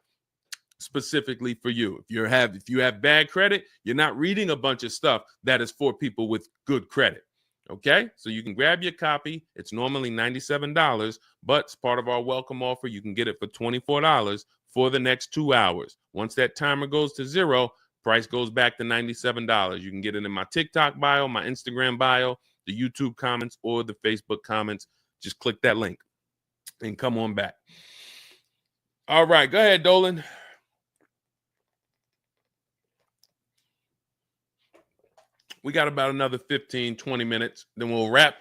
specifically for you. If you have bad credit, you're not reading a bunch of stuff that is for people with good credit. Okay, so you can grab your copy. It's normally $97, but it's part of our welcome offer. You can get it for $24 for the next 2 hours. Once that timer goes to 0, price goes back to $97. You can get it in my TikTok bio, my Instagram bio, the YouTube comments, or the Facebook comments. Just click that link and come on back. All right, go ahead, Dolan. We got about another 15, 20 minutes, then we'll wrap.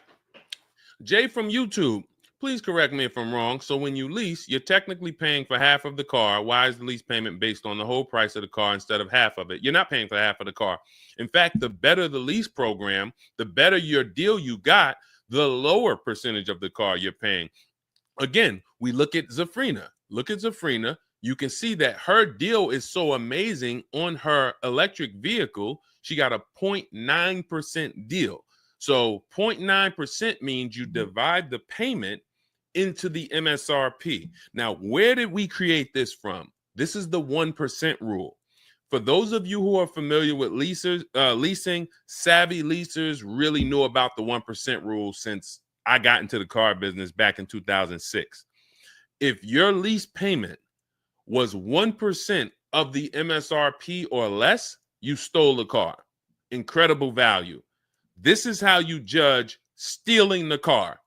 Jay from YouTube, please correct me if I'm wrong. So when you lease, you're technically paying for half of the car. Why is the lease payment based on the whole price of the car instead of half of it? You're not paying for half of the car. In fact, the better the lease program, the better your deal you got, the lower percentage of the car you're paying. Again, we look at Zafrina. Look at Zafrina. You can see that her deal is so amazing on her electric vehicle. She got a 0.9% deal. So 0.9% means you divide the payment into the MSRP. Now, where did we create this from? This is the 1% rule. For those of you who are familiar with leasing, savvy leasers really knew about the 1% rule since I got into the car business back in 2006. If your lease payment was 1% of the MSRP or less, you stole the car. Incredible value. This is how you judge stealing the car.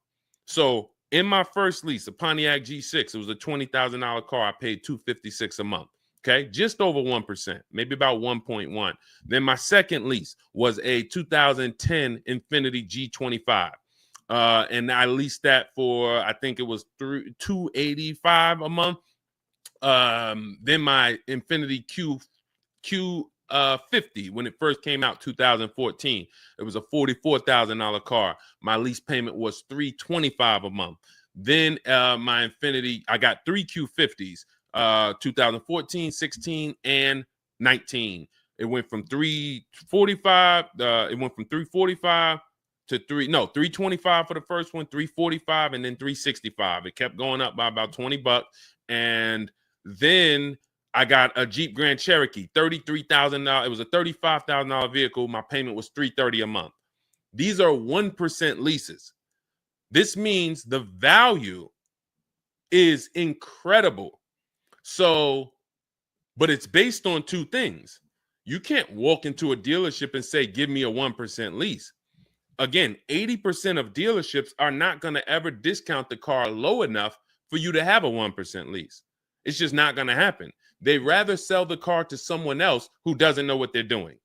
So in my first lease, a Pontiac G6, it was a $20,000 car. I paid $256 a month. Okay, just over 1%, maybe about 1.1. Then my second lease was a 2010 Infiniti G25. And I leased that for, I think it was $285 a month. Then my Infiniti Q50, when it first came out, 2014, it was a $44,000 car. My lease payment was $325 a month. Then my Infiniti, I got three Q50s, 2014, 16, and 19. It went from 345. It went from 345 to 325 for the first one, 345, and then 365. It kept going up by about $20, and then I got a Jeep Grand Cherokee, $33,000. It was a $35,000 vehicle. My payment was $330 a month. These are 1% leases. This means the value is incredible. So, but it's based on two things. You can't walk into a dealership and say, give me a 1% lease. Again, 80% of dealerships are not going to ever discount the car low enough for you to have a 1% lease. It's just not going to happen. They rather sell the car to someone else who doesn't know what they're doing.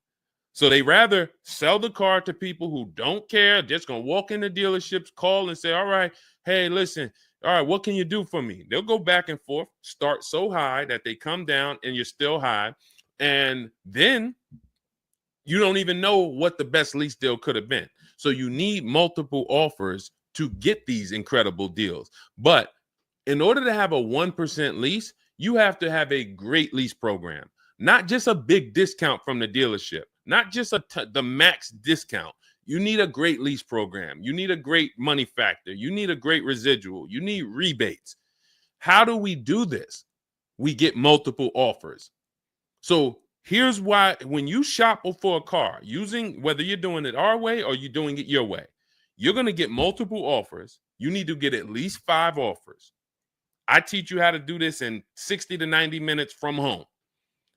So they rather sell the car to people who don't care, just going to walk into dealerships, call and say, all right, hey, listen, all right, what can you do for me? They'll go back and forth, start so high that they come down and you're still high. And then you don't even know what the best lease deal could have been. So you need multiple offers to get these incredible deals. But in order to have a 1% lease, you have to have a great lease program, not just a big discount from the dealership, not just the max discount. You need a great lease program. You need a great money factor. You need a great residual. You need rebates. How do we do this? We get multiple offers. So here's why: when you shop for a car, using whether you're doing it our way or you're doing it your way, you're going to get multiple offers. You need to get at least 5 offers. I teach you how to do this in 60 to 90 minutes from home.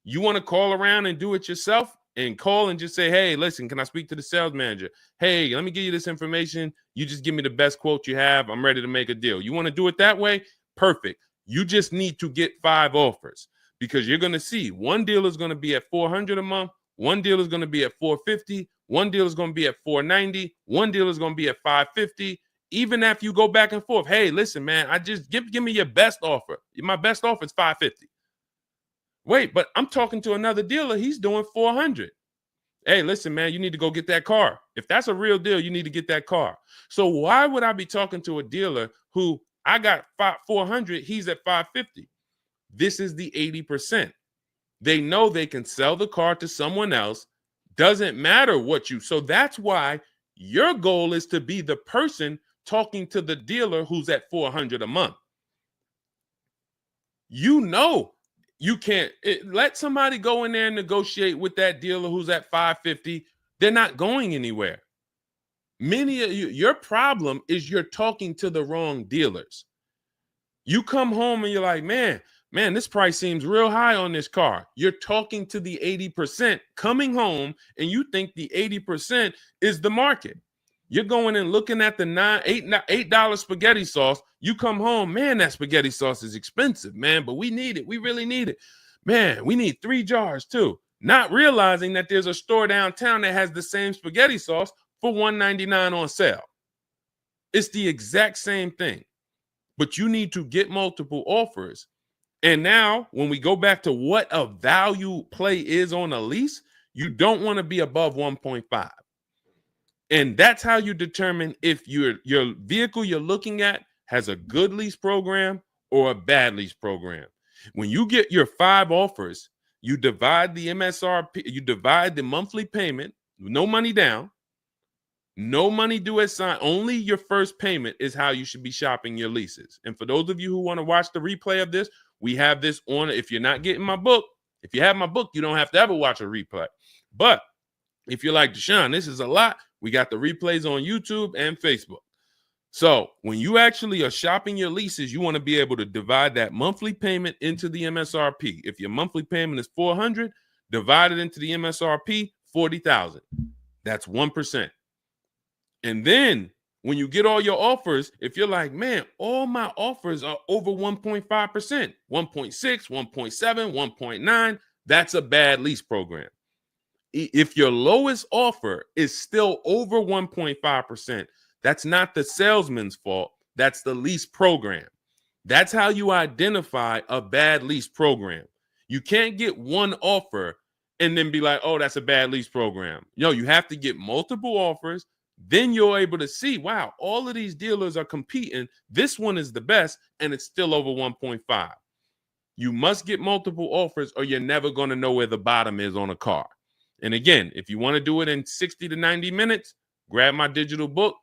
You want to call around and do it yourself, and call and just say, hey, listen, can I speak to the sales manager? Hey, let me give you this information. You just give me the best quote you have. I'm ready to make a deal. You want to do it that way? Perfect. You just need to get 5 offers, because you're going to see one deal is going to be at $400 a month. One deal is going to be at $450. One deal is going to be at $490. One deal is going to be at $550. Even after you go back and forth, hey, listen, man, I just give me your best offer. My best offer is $550. Wait, but I'm talking to another dealer. He's doing $400. Hey, listen, man, you need to go get that car. If that's a real deal, you need to get that car. So why would I be talking to a dealer who I got $400, he's at $550? This is the 80%. They know they can sell the car to someone else. Doesn't matter what you. So that's why your goal is to be the person talking to the dealer who's at $400 a month. You know, you can't let somebody go in there and negotiate with that dealer who's at $550. They're not going anywhere. Many of you, your problem is you're talking to the wrong dealers. You come home and you're like, man, this price seems real high on this car. You're talking to the 80% coming home, and you think the 80% is the market. You're going and looking at the $8 spaghetti sauce. You come home, man, that spaghetti sauce is expensive, man, but we need it. We really need it. Man, we need 3 jars too. Not realizing that there's a store downtown that has the same spaghetti sauce for $1.99 on sale. It's the exact same thing, but you need to get multiple offers. And now when we go back to what a value play is on a lease, you don't want to be above 1.5. And that's how you determine if your vehicle you're looking at has a good lease program or a bad lease program. When you get your 5 offers, you divide the MSRP, you divide the monthly payment, no money down, No money due at sign. Only your first payment is how you should be shopping your leases. And for those of you who want to watch the replay of this, we have this on. If you're not getting my book, if you have my book, you don't have to ever watch a replay. But if you're like, Deshone, this is a lot, we got the replays on YouTube and Facebook. So when you actually are shopping your leases, you want to be able to divide that monthly payment into the MSRP. If your monthly payment is $400, divide it into the MSRP, $40,000. That's 1%. And then when you get all your offers, if you're like, man, all my offers are over 1.5%, 1.6, 1.7, 1.9, that's a bad lease program. If your lowest offer is still over 1.5%, that's not the salesman's fault. That's the lease program. That's how you identify a bad lease program. You can't get one offer and then be like, oh, that's a bad lease program. No, you have to get multiple offers. Then you're able to see, wow, all of these dealers are competing. This one is the best, and it's still over 1.5. You must get multiple offers or you're never going to know where the bottom is on a car. And again, if you want to do it in 60 to 90 minutes, grab my digital book.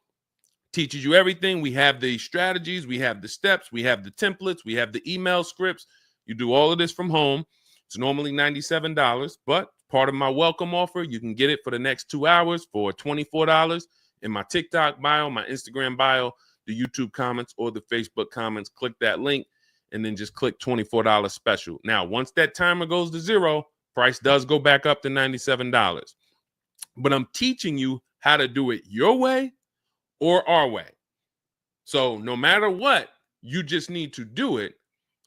Teaches you everything. We have the strategies, we have the steps, we have the templates, we have the email scripts. You do all of this from home. It's normally $97, but part of my welcome offer, you can get it for the next 2 hours for $24 in my TikTok bio, my Instagram bio, the YouTube comments, or the Facebook comments. Click that link and then just click $24 special. Now, once that timer goes to zero, price does go back up to $97. But I'm teaching you how to do it your way or our way. So no matter what, you just need to do it,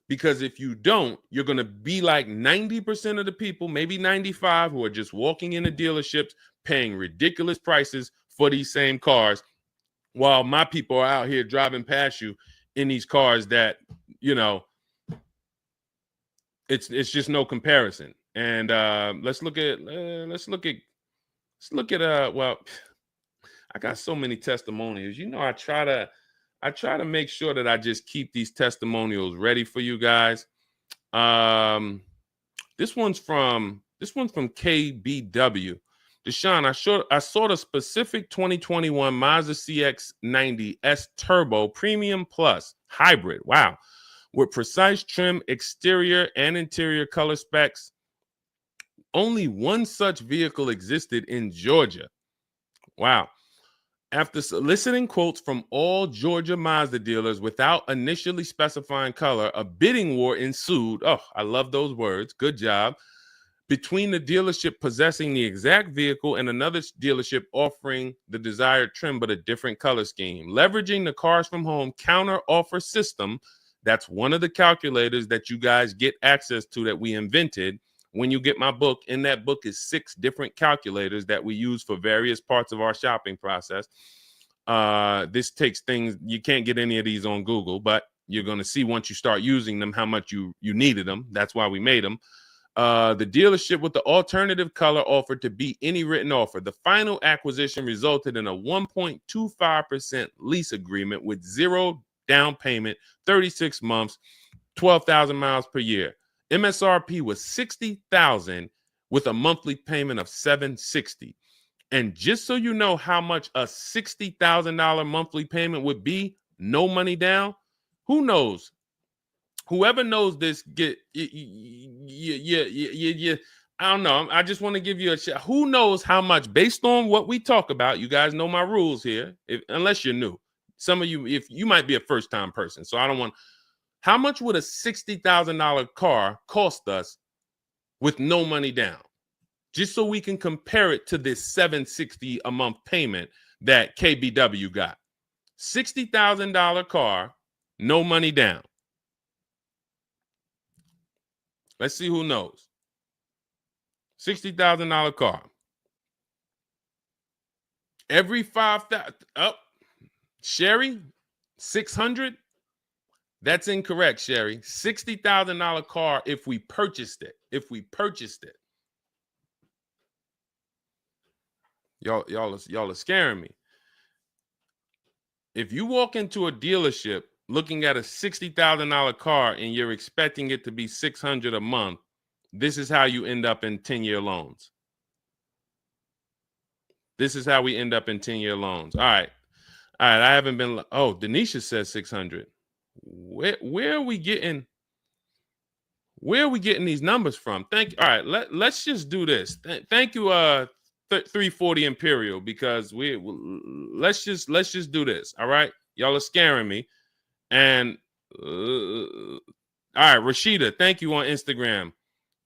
because if you don't, you're going to be like 90% of the people, maybe 95, who are just walking into dealerships paying ridiculous prices for these same cars, while my people are out here driving past you in these cars that, you know, it's just no comparison. And let's look at well, I got so many testimonials. You know, I try to make sure that I just keep these testimonials ready for you guys. This one's from KBW. Deshone, I saw the specific 2021 Mazda CX-90 S Turbo Premium Plus Hybrid. Wow. With precise trim, exterior and interior color specs. Only one such vehicle existed in Georgia. Wow. After soliciting quotes from all Georgia Mazda dealers without initially specifying color, a bidding war ensued. Oh, I love those words. Good job. Between the dealership possessing the exact vehicle and another dealership offering the desired trim but a different color scheme. Leveraging the Cars from Home counter offer system, that's one of the calculators that you guys get access to that we invented. When you get my book, in that book is 6 different calculators that we use for various parts of our shopping process. This takes things, you can't get any of these on Google, but you're going to see once you start using them how much you needed them. That's why we made them. The dealership with the alternative color offered to beat any written offer. The final acquisition resulted in a 1.25% lease agreement with 0 down payment, 36 months, 12,000 miles per year. MSRP was $60,000 with a monthly payment of $760. And just so you know how much a $60,000 monthly payment would be, no money down, who knows? Whoever knows this, I don't know. I just want to give you a shot. Who knows how much, based on what we talk about, you guys know my rules here, unless you're new. Some of you, if you might be a first-time person, so I don't want. How much would a $60,000 car cost us with no money down? Just so we can compare it to this $760 a month payment that KBW got. $60,000 car, no money down. Let's see who knows. $60,000 car. Every 5,000 up. Sherry, 600. That's incorrect, Sherry. $60,000 car if we purchased it. Y'all are scaring me. If you walk into a dealership looking at a $60,000 car and you're expecting it to be $600 a month, this is how you end up in 10-year loans. This is how we end up in 10-year loans. All right. I haven't been. Oh, Denisha says 600. Where are we getting? Where are we getting these numbers from? Thank you. All right, let's just do this. Thank you, 340 Imperial, because let's just do this. All right, y'all are scaring me. And all right, Rashida, thank you on Instagram.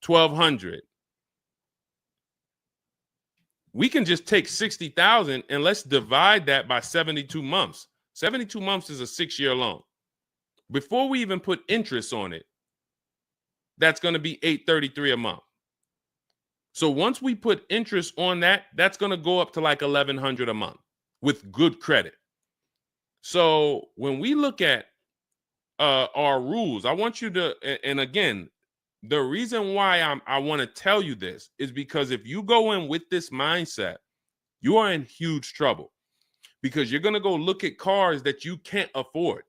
1,200. We can just take 60,000 and let's divide that by 72 months. 72 months is a 6-year loan. Before we even put interest on it, that's going to be $833 a month. So once we put interest on that, that's going to go up to like $1,100 a month with good credit. So when we look at our rules, I want you to, and again, the reason why I want to tell you this is because if you go in with this mindset, you are in huge trouble, because you're going to go look at cars that you can't afford.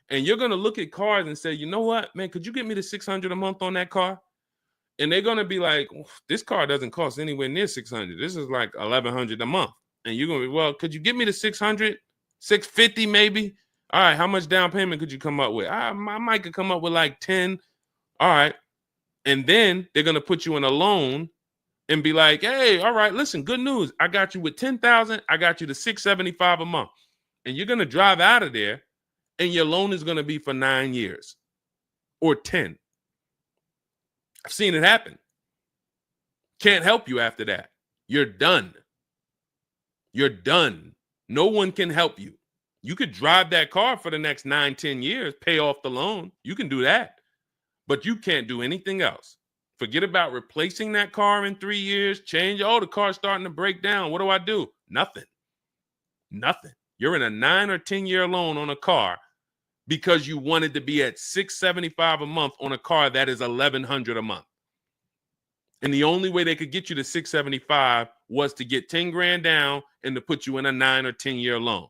And you're going to look at cars and say, you know what, man, could you get me the $600 a month on that car? And they're going to be like, this car doesn't cost anywhere near $600. This is like $1,100 a month. And you're going to be, well, could you get me the $600, $650 maybe? All right, how much down payment could you come up with? I might could come up with like 10. All right. And then they're going to put you in a loan and be like, hey, all right, listen, good news. I got you with 10,000. I got you to $675 a month. And you're going to drive out of there and your loan is going to be for 9 years or 10. I've seen it happen. Can't help you after that. You're done. You're done. No one can help you. You could drive that car for the next 9, 10 years, pay off the loan. You can do that. But you can't do anything else. Forget about replacing that car in 3 years, change. Oh, the car's starting to break down. What do I do? Nothing. Nothing. You're in a 9 or 10-year loan on a car because you wanted to be at $675 a month on a car that is $1,100 a month. And the only way they could get you to $675 was to get 10 grand down and to put you in a 9 or 10-year loan.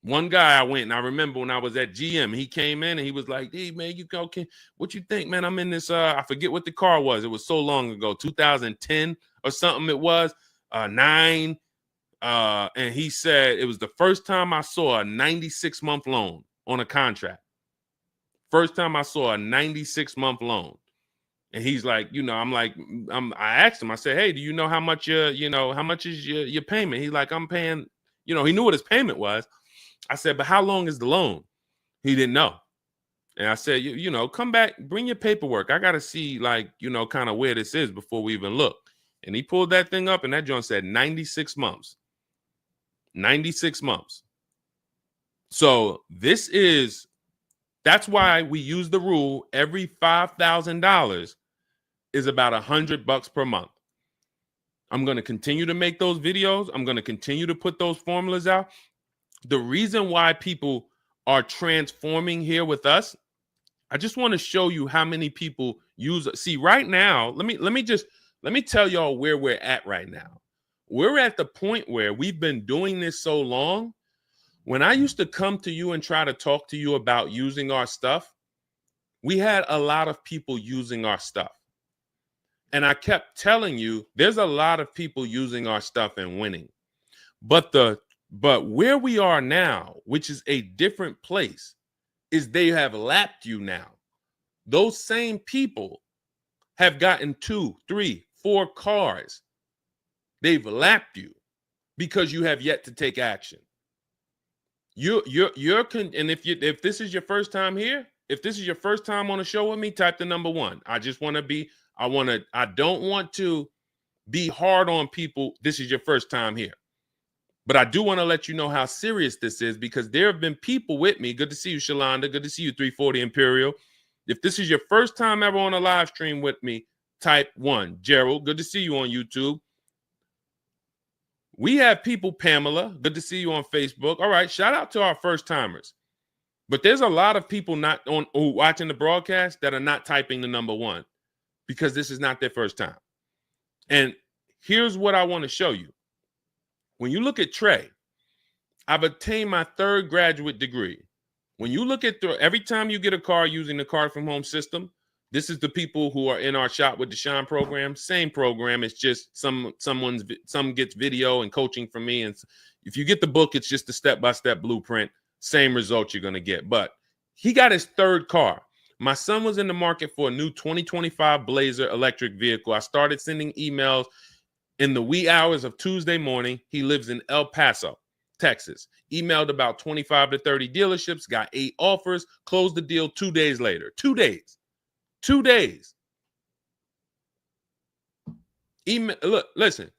One guy I went, and I remember when I was at GM, he came in and he was like, hey, man, you go, what you think, man? I'm in this, I forget what the car was. It was so long ago, 2010 or something it was, 9. And he said it was the first time I saw a 96-month loan on a contract. First time I saw a 96-month loan. And he's like, I asked him, I said, hey, do you know how much how much is your payment? He's like, I'm paying, he knew what his payment was. I said, but how long is the loan? He didn't know. And I said, come back, bring your paperwork. I got to see kind of where this is before we even look. And he pulled that thing up and that joint said 96 months. 96 months. So that's why we use the rule every $5,000 is about $100 per month. I'm going to continue to make those videos. I'm going to continue to put those formulas out. The reason why people are transforming here with us, I just want to show you how many people use. See, right now, let me tell y'all where we're at right now. We're at the point where we've been doing this so long. When I used to come to you and try to talk to you about using our stuff, we had a lot of people using our stuff. And I kept telling you, there's a lot of people using our stuff and winning. But where we are now, which is a different place, is they have lapped you now. Those same people have gotten 2, 3, 4 cars. They've lapped you because you have yet to take action. And if this is your first time here, if this is your first time on a show with me, type the number 1. I don't want to be hard on people. This is your first time here. But I do want to let you know how serious this is, because there have been people with me. Good to see you, Shalonda. Good to see you, 340 Imperial. If this is your first time ever on a live stream with me, type 1. Gerald, good to see you on YouTube. We have people, Pamela, good to see you on Facebook. All right, shout out to our first timers. But there's a lot of people watching the broadcast that are not typing the number 1 because this is not their first time. And here's what I want to show you. When you look at Trey, I've attained my 3rd graduate degree. When you look at every time you get a car using the Car from Home system, This is the people who are in our Shop with Deshone program. Same program. It's just some gets video and coaching from me. And if you get the book, it's just a step-by-step blueprint. Same results you're going to get. But he got his third car. My son was in the market for a new 2025 Blazer electric vehicle. I started sending emails in the wee hours of Tuesday morning. He lives in El Paso, Texas. Emailed about 25 to 30 dealerships, got 8 offers, closed the deal 2 days later. 2 days. 2 days. Email, look, listen,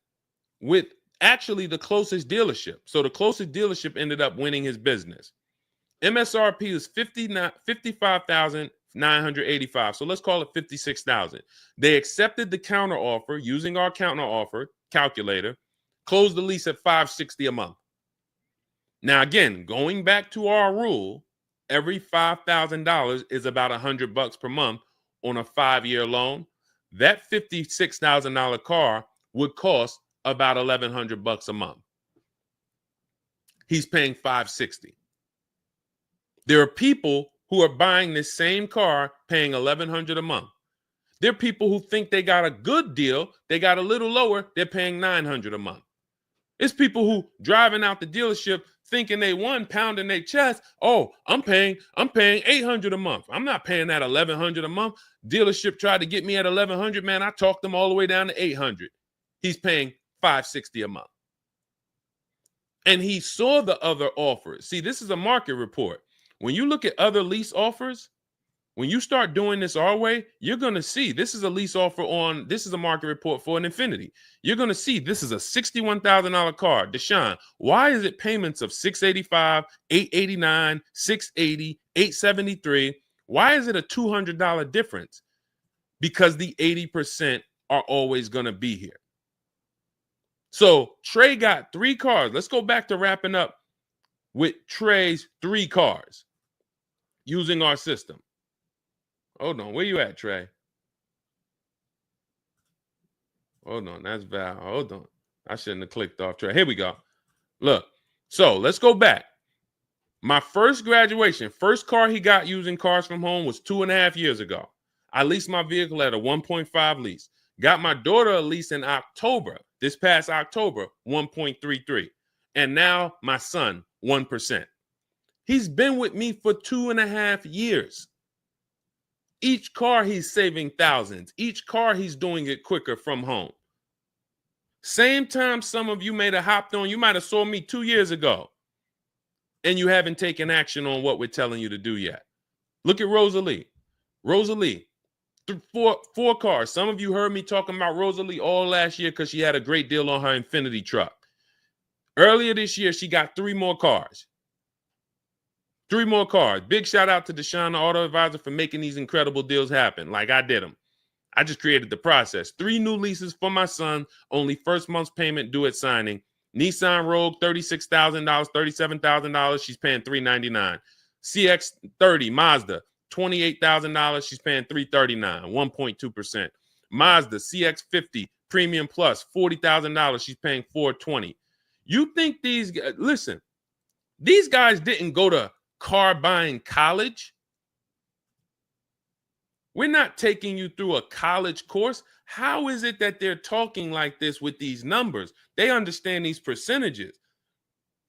with actually the closest dealership. So the closest dealership ended up winning his business. MSRP is $55,985. So let's call it $56,000. They accepted the counter offer using our counter offer calculator, closed the lease at $560 a month. Now, again, going back to our rule, every $5,000 is about $100 per month on a 5-year loan. That $56,000 car would cost about $1,100 a month. He's paying $560. There are people who are buying this same car paying $1,100 a month. There are people who think they got a good deal. They got a little lower. They're paying $900 a month. It's people who driving out the dealership thinking they won, pounding their chest. Oh, I'm paying $800 a month. I'm not paying that $1,100 a month. Dealership tried to get me at $1,100, man. I talked them all the way down to $800. He's paying $560 a month. And he saw the other offers. See, this is a market report. When you look at other lease offers, when you start doing this our way, you're going to see this is a lease offer on, this is a market report for an Infiniti. You're going to see this is a $61,000 car. Deshone, why is it payments of $685, $889, $680, $873? Why is it a $200 difference? Because the 80% are always going to be here. So Trey got 3 cars. Let's go back to wrapping up with Trey's 3 cars using our system. Hold on. Where you at, Trey? Hold on. That's Val. Hold on. I shouldn't have clicked off Trey. Here we go. Look. So let's go back. My first graduation, first car he got using Cars from Home was 2.5 years ago. I leased my vehicle at a 1.5 lease. Got my daughter a lease in October, this past October, 1.33. And now my son, 1%. He's been with me for 2.5 years. Each car he's saving thousands. Each car he's doing it quicker from home. Same time some of you may have hopped on, you might have saw me 2 years ago, and you haven't taken action on what we're telling you to do yet. Look at Rosalie. Rosalie, 4 cars. Some of you heard me talking about Rosalie all last year because she had a great deal on her Infiniti truck. Earlier this year, she got 3 more cars. 3 more cars. Big shout out to Deshone the Auto Advisor for making these incredible deals happen like I did them. I just created the process. 3 new leases for my son. Only first month's payment due at signing. Nissan Rogue, $36,000, $37,000. She's paying $399. CX-30 Mazda, $28,000. She's paying $339, 1.2%. Mazda CX-50 Premium Plus, $40,000. She's paying $420. You think these guys, listen, these guys didn't go to car buying college. We're not taking you through a college course. How is it that they're talking like this with these numbers? They understand these percentages.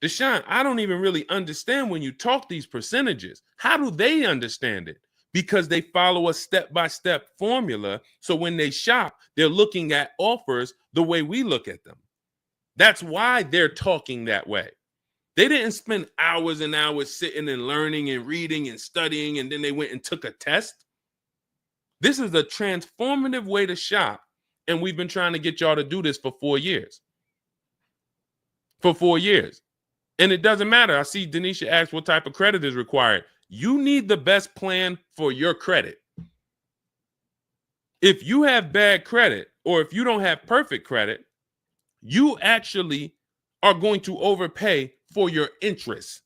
Deshone, I don't even really understand when you talk these percentages. How do they understand it? Because they follow a step-by-step formula. So when they shop, they're looking at offers the way we look at them. That's why they're talking that way. They didn't spend hours and hours sitting and learning and reading and studying, and then they went and took a test. This is a transformative way to shop, and we've been trying to get y'all to do this for 4 years. For 4 years. And it doesn't matter. I see Denisha asked what type of credit is required. You need the best plan for your credit. If you have bad credit, or if you don't have perfect credit, you actually are going to overpay for your interest.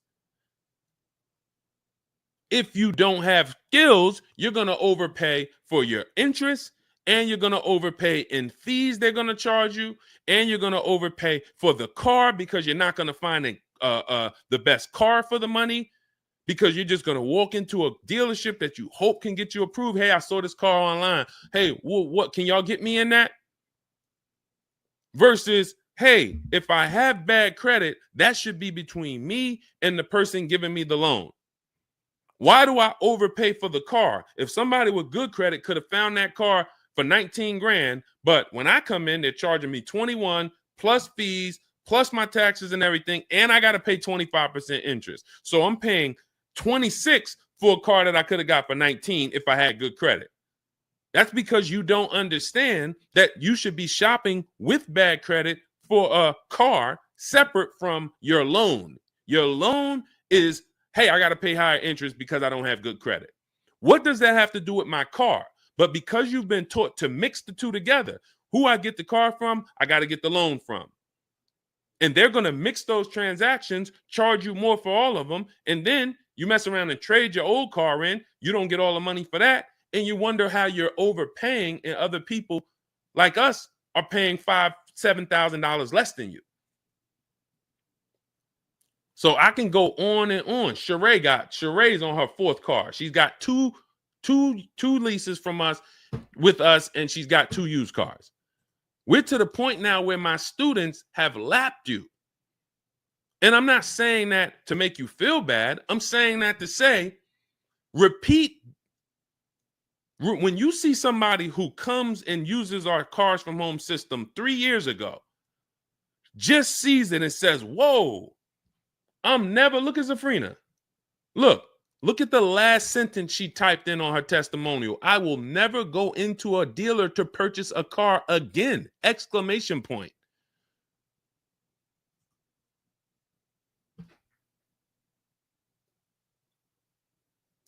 If you don't have skills, you're going to overpay for your interest, and you're going to overpay in fees they're going to charge you, and you're going to overpay for the car because you're not going to find the best car for the money, because you're just going to walk into a dealership that you hope can get you approved. Hey, I saw this car online. Hey, what can y'all get me in that? Versus, hey, if I have bad credit, that should be between me and the person giving me the loan. Why do I overpay for the car? If somebody with good credit could have found that car for 19 grand, but when I come in, they're charging me 21 plus fees, plus my taxes and everything, and I got to pay 25% interest. So I'm paying 26 for a car that I could have got for 19 if I had good credit. That's because you don't understand that you should be shopping with bad credit for a car separate from your loan. Your loan is, hey, I got to pay higher interest because I don't have good credit. What does that have to do with my car? But because you've been taught to mix the two together, who I get the car from, I got to get the loan from. And they're going to mix those transactions, charge you more for all of them. And then you mess around and trade your old car in. You don't get all the money for that. And you wonder how you're overpaying and other people like us are paying $5,000, $7,000 less than you. So I can go on and on. Sheree's on her fourth car. She's got two leases from us with us, and she's got 2 used cars. We're to the point now where my students have lapped you. And I'm not saying that to make you feel bad. I'm saying that to say, repeat. When you see somebody who comes and uses our Cars from Home system 3 years ago, just sees it and says, whoa, look at Zafrina. Look at the last sentence she typed in on her testimonial. I will never go into a dealer to purchase a car again, exclamation point.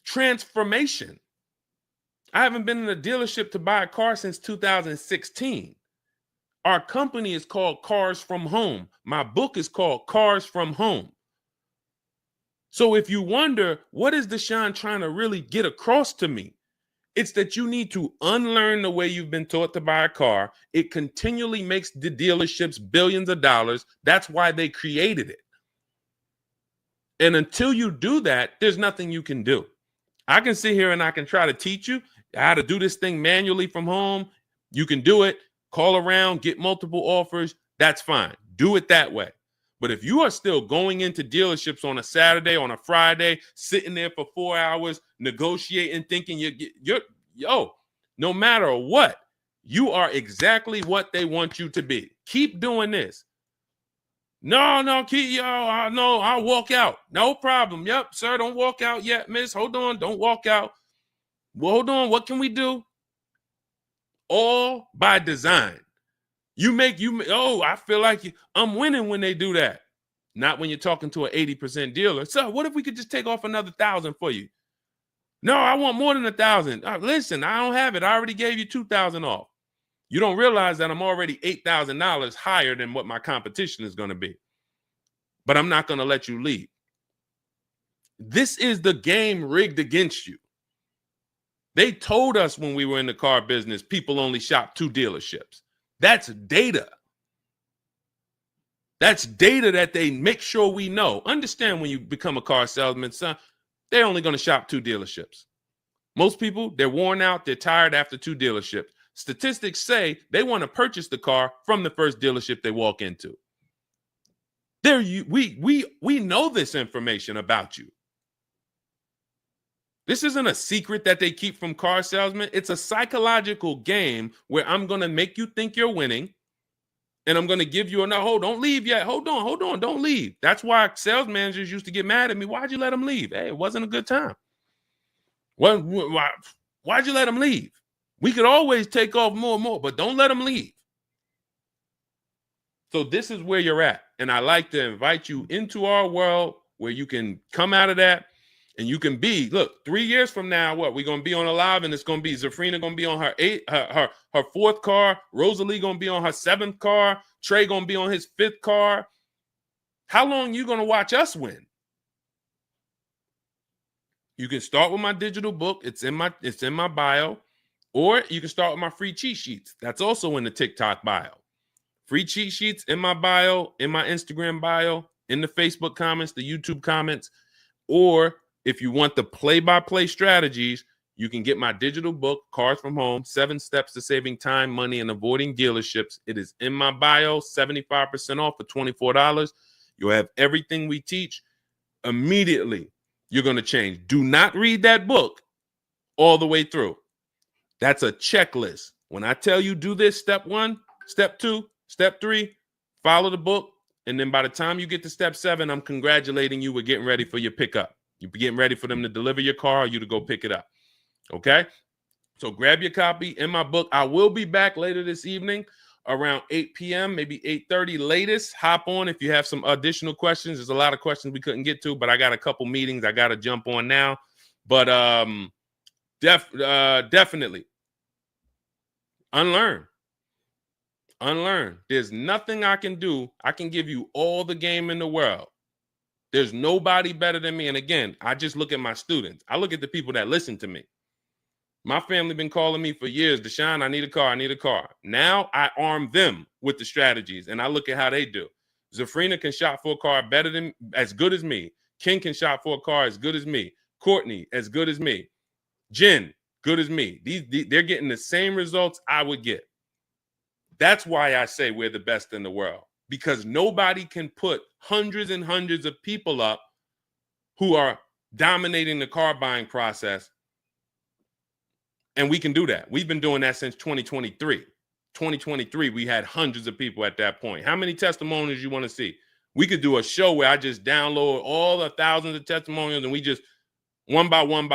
Transformation. I haven't been in a dealership to buy a car since 2016. Our company is called Cars from Home. My book is called Cars from Home. So if you wonder, what is Deshone trying to really get across to me? It's that you need to unlearn the way you've been taught to buy a car. It continually makes the dealerships billions of dollars. That's why they created it. And until you do that, there's nothing you can do. I can sit here and I can try to teach you how to do this thing manually from home. You can do it, call around, get multiple offers. That's fine. Do it that way. But if you are still going into dealerships on a Saturday, on a Friday, sitting there for 4 hours, negotiating, thinking no matter what, you are exactly what they want you to be. Keep doing this. No, I'll walk out. No problem. Yep, sir, don't walk out yet, miss. Hold on, don't walk out. Well, hold on, what can we do? All by design. I feel like I'm winning when they do that. Not when you're talking to an 80% dealer. So what if we could just take off another 1,000 for you? No, I want more than 1,000. Listen, I don't have it. I already gave you 2,000 off. You don't realize that I'm already $8,000 higher than what my competition is going to be. But I'm not going to let you leave. This is the game rigged against you. They told us when we were in the car business, people only shop 2 dealerships. That's data. That's data that they make sure we know. Understand, when you become a car salesman, son, they're only going to shop 2 dealerships. Most people, they're worn out, they're tired after 2 dealerships. Statistics say they want to purchase the car from the first dealership they walk into. We know this information about you. This isn't a secret that they keep from car salesmen. It's a psychological game where I'm going to make you think you're winning, and I'm going to give you don't leave yet. Hold on, don't leave. That's why sales managers used to get mad at me. Why'd you let them leave? Hey, it wasn't a good time. Why'd you let them leave? We could always take off more and more, but don't let them leave. So this is where you're at. And I like to invite you into our world where you can come out of that and you can be, 3 years from now, we're going to be on a live, and it's going to be Zafrina going to be on her 4th car, Rosalie going to be on her 7th car, Trey going to be on his 5th car. How long you going to watch us win? You can start with my digital book. It's in my bio. Or you can start with my free cheat sheets. That's also in the TikTok bio. Free cheat sheets in my bio, in my Instagram bio, in the Facebook comments, the YouTube comments, or If you want the play-by-play strategies, you can get my digital book, Cars from Home, 7 Steps to Saving Time, Money, and Avoiding Dealerships. It is in my bio, 75% off for $24. You'll have everything we teach. Immediately, you're going to change. Do not read that book all the way through. That's a checklist. When I tell you do this, step 1, step 2, step 3, follow the book. And then by the time you get to step 7, I'm congratulating you. We're getting ready for your pickup. You're getting ready for them to deliver your car or you to go pick it up. Okay? So grab your copy in my book. I will be back later this evening around 8 p.m., maybe 8:30 latest. Hop on if you have some additional questions. There's a lot of questions we couldn't get to, but I got a couple meetings I got to jump on now. But definitely unlearn. There's nothing I can do. I can give you all the game in the world. There's nobody better than me. And again, I just look at my students. I look at the people that listen to me. My family been calling me for years, Deshone, I need a car. Now I arm them with the strategies, and I look at how they do. Zafrina can shop for a car as good as me. King can shop for a car as good as me. Courtney, as good as me. Jen, good as me. They're getting the same results I would get. That's why I say we're the best in the world, because nobody can put hundreds and hundreds of people up who are dominating the car buying process. And we can do that. We've been doing that since 2023. 2023, we had hundreds of people at that point. How many testimonials you want to see? We could do a show where I just download all the thousands of testimonials and we just one by one.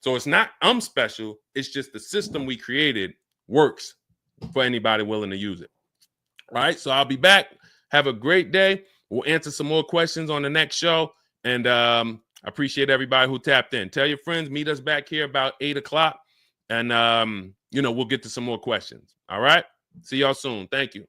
So it's not I'm special. It's just the system we created works for anybody willing to use it. All right. So I'll be back. Have a great day. We'll answer some more questions on the next show. And I appreciate everybody who tapped in. Tell your friends, meet us back here about 8 o'clock. And, we'll get to some more questions. All right. See y'all soon. Thank you.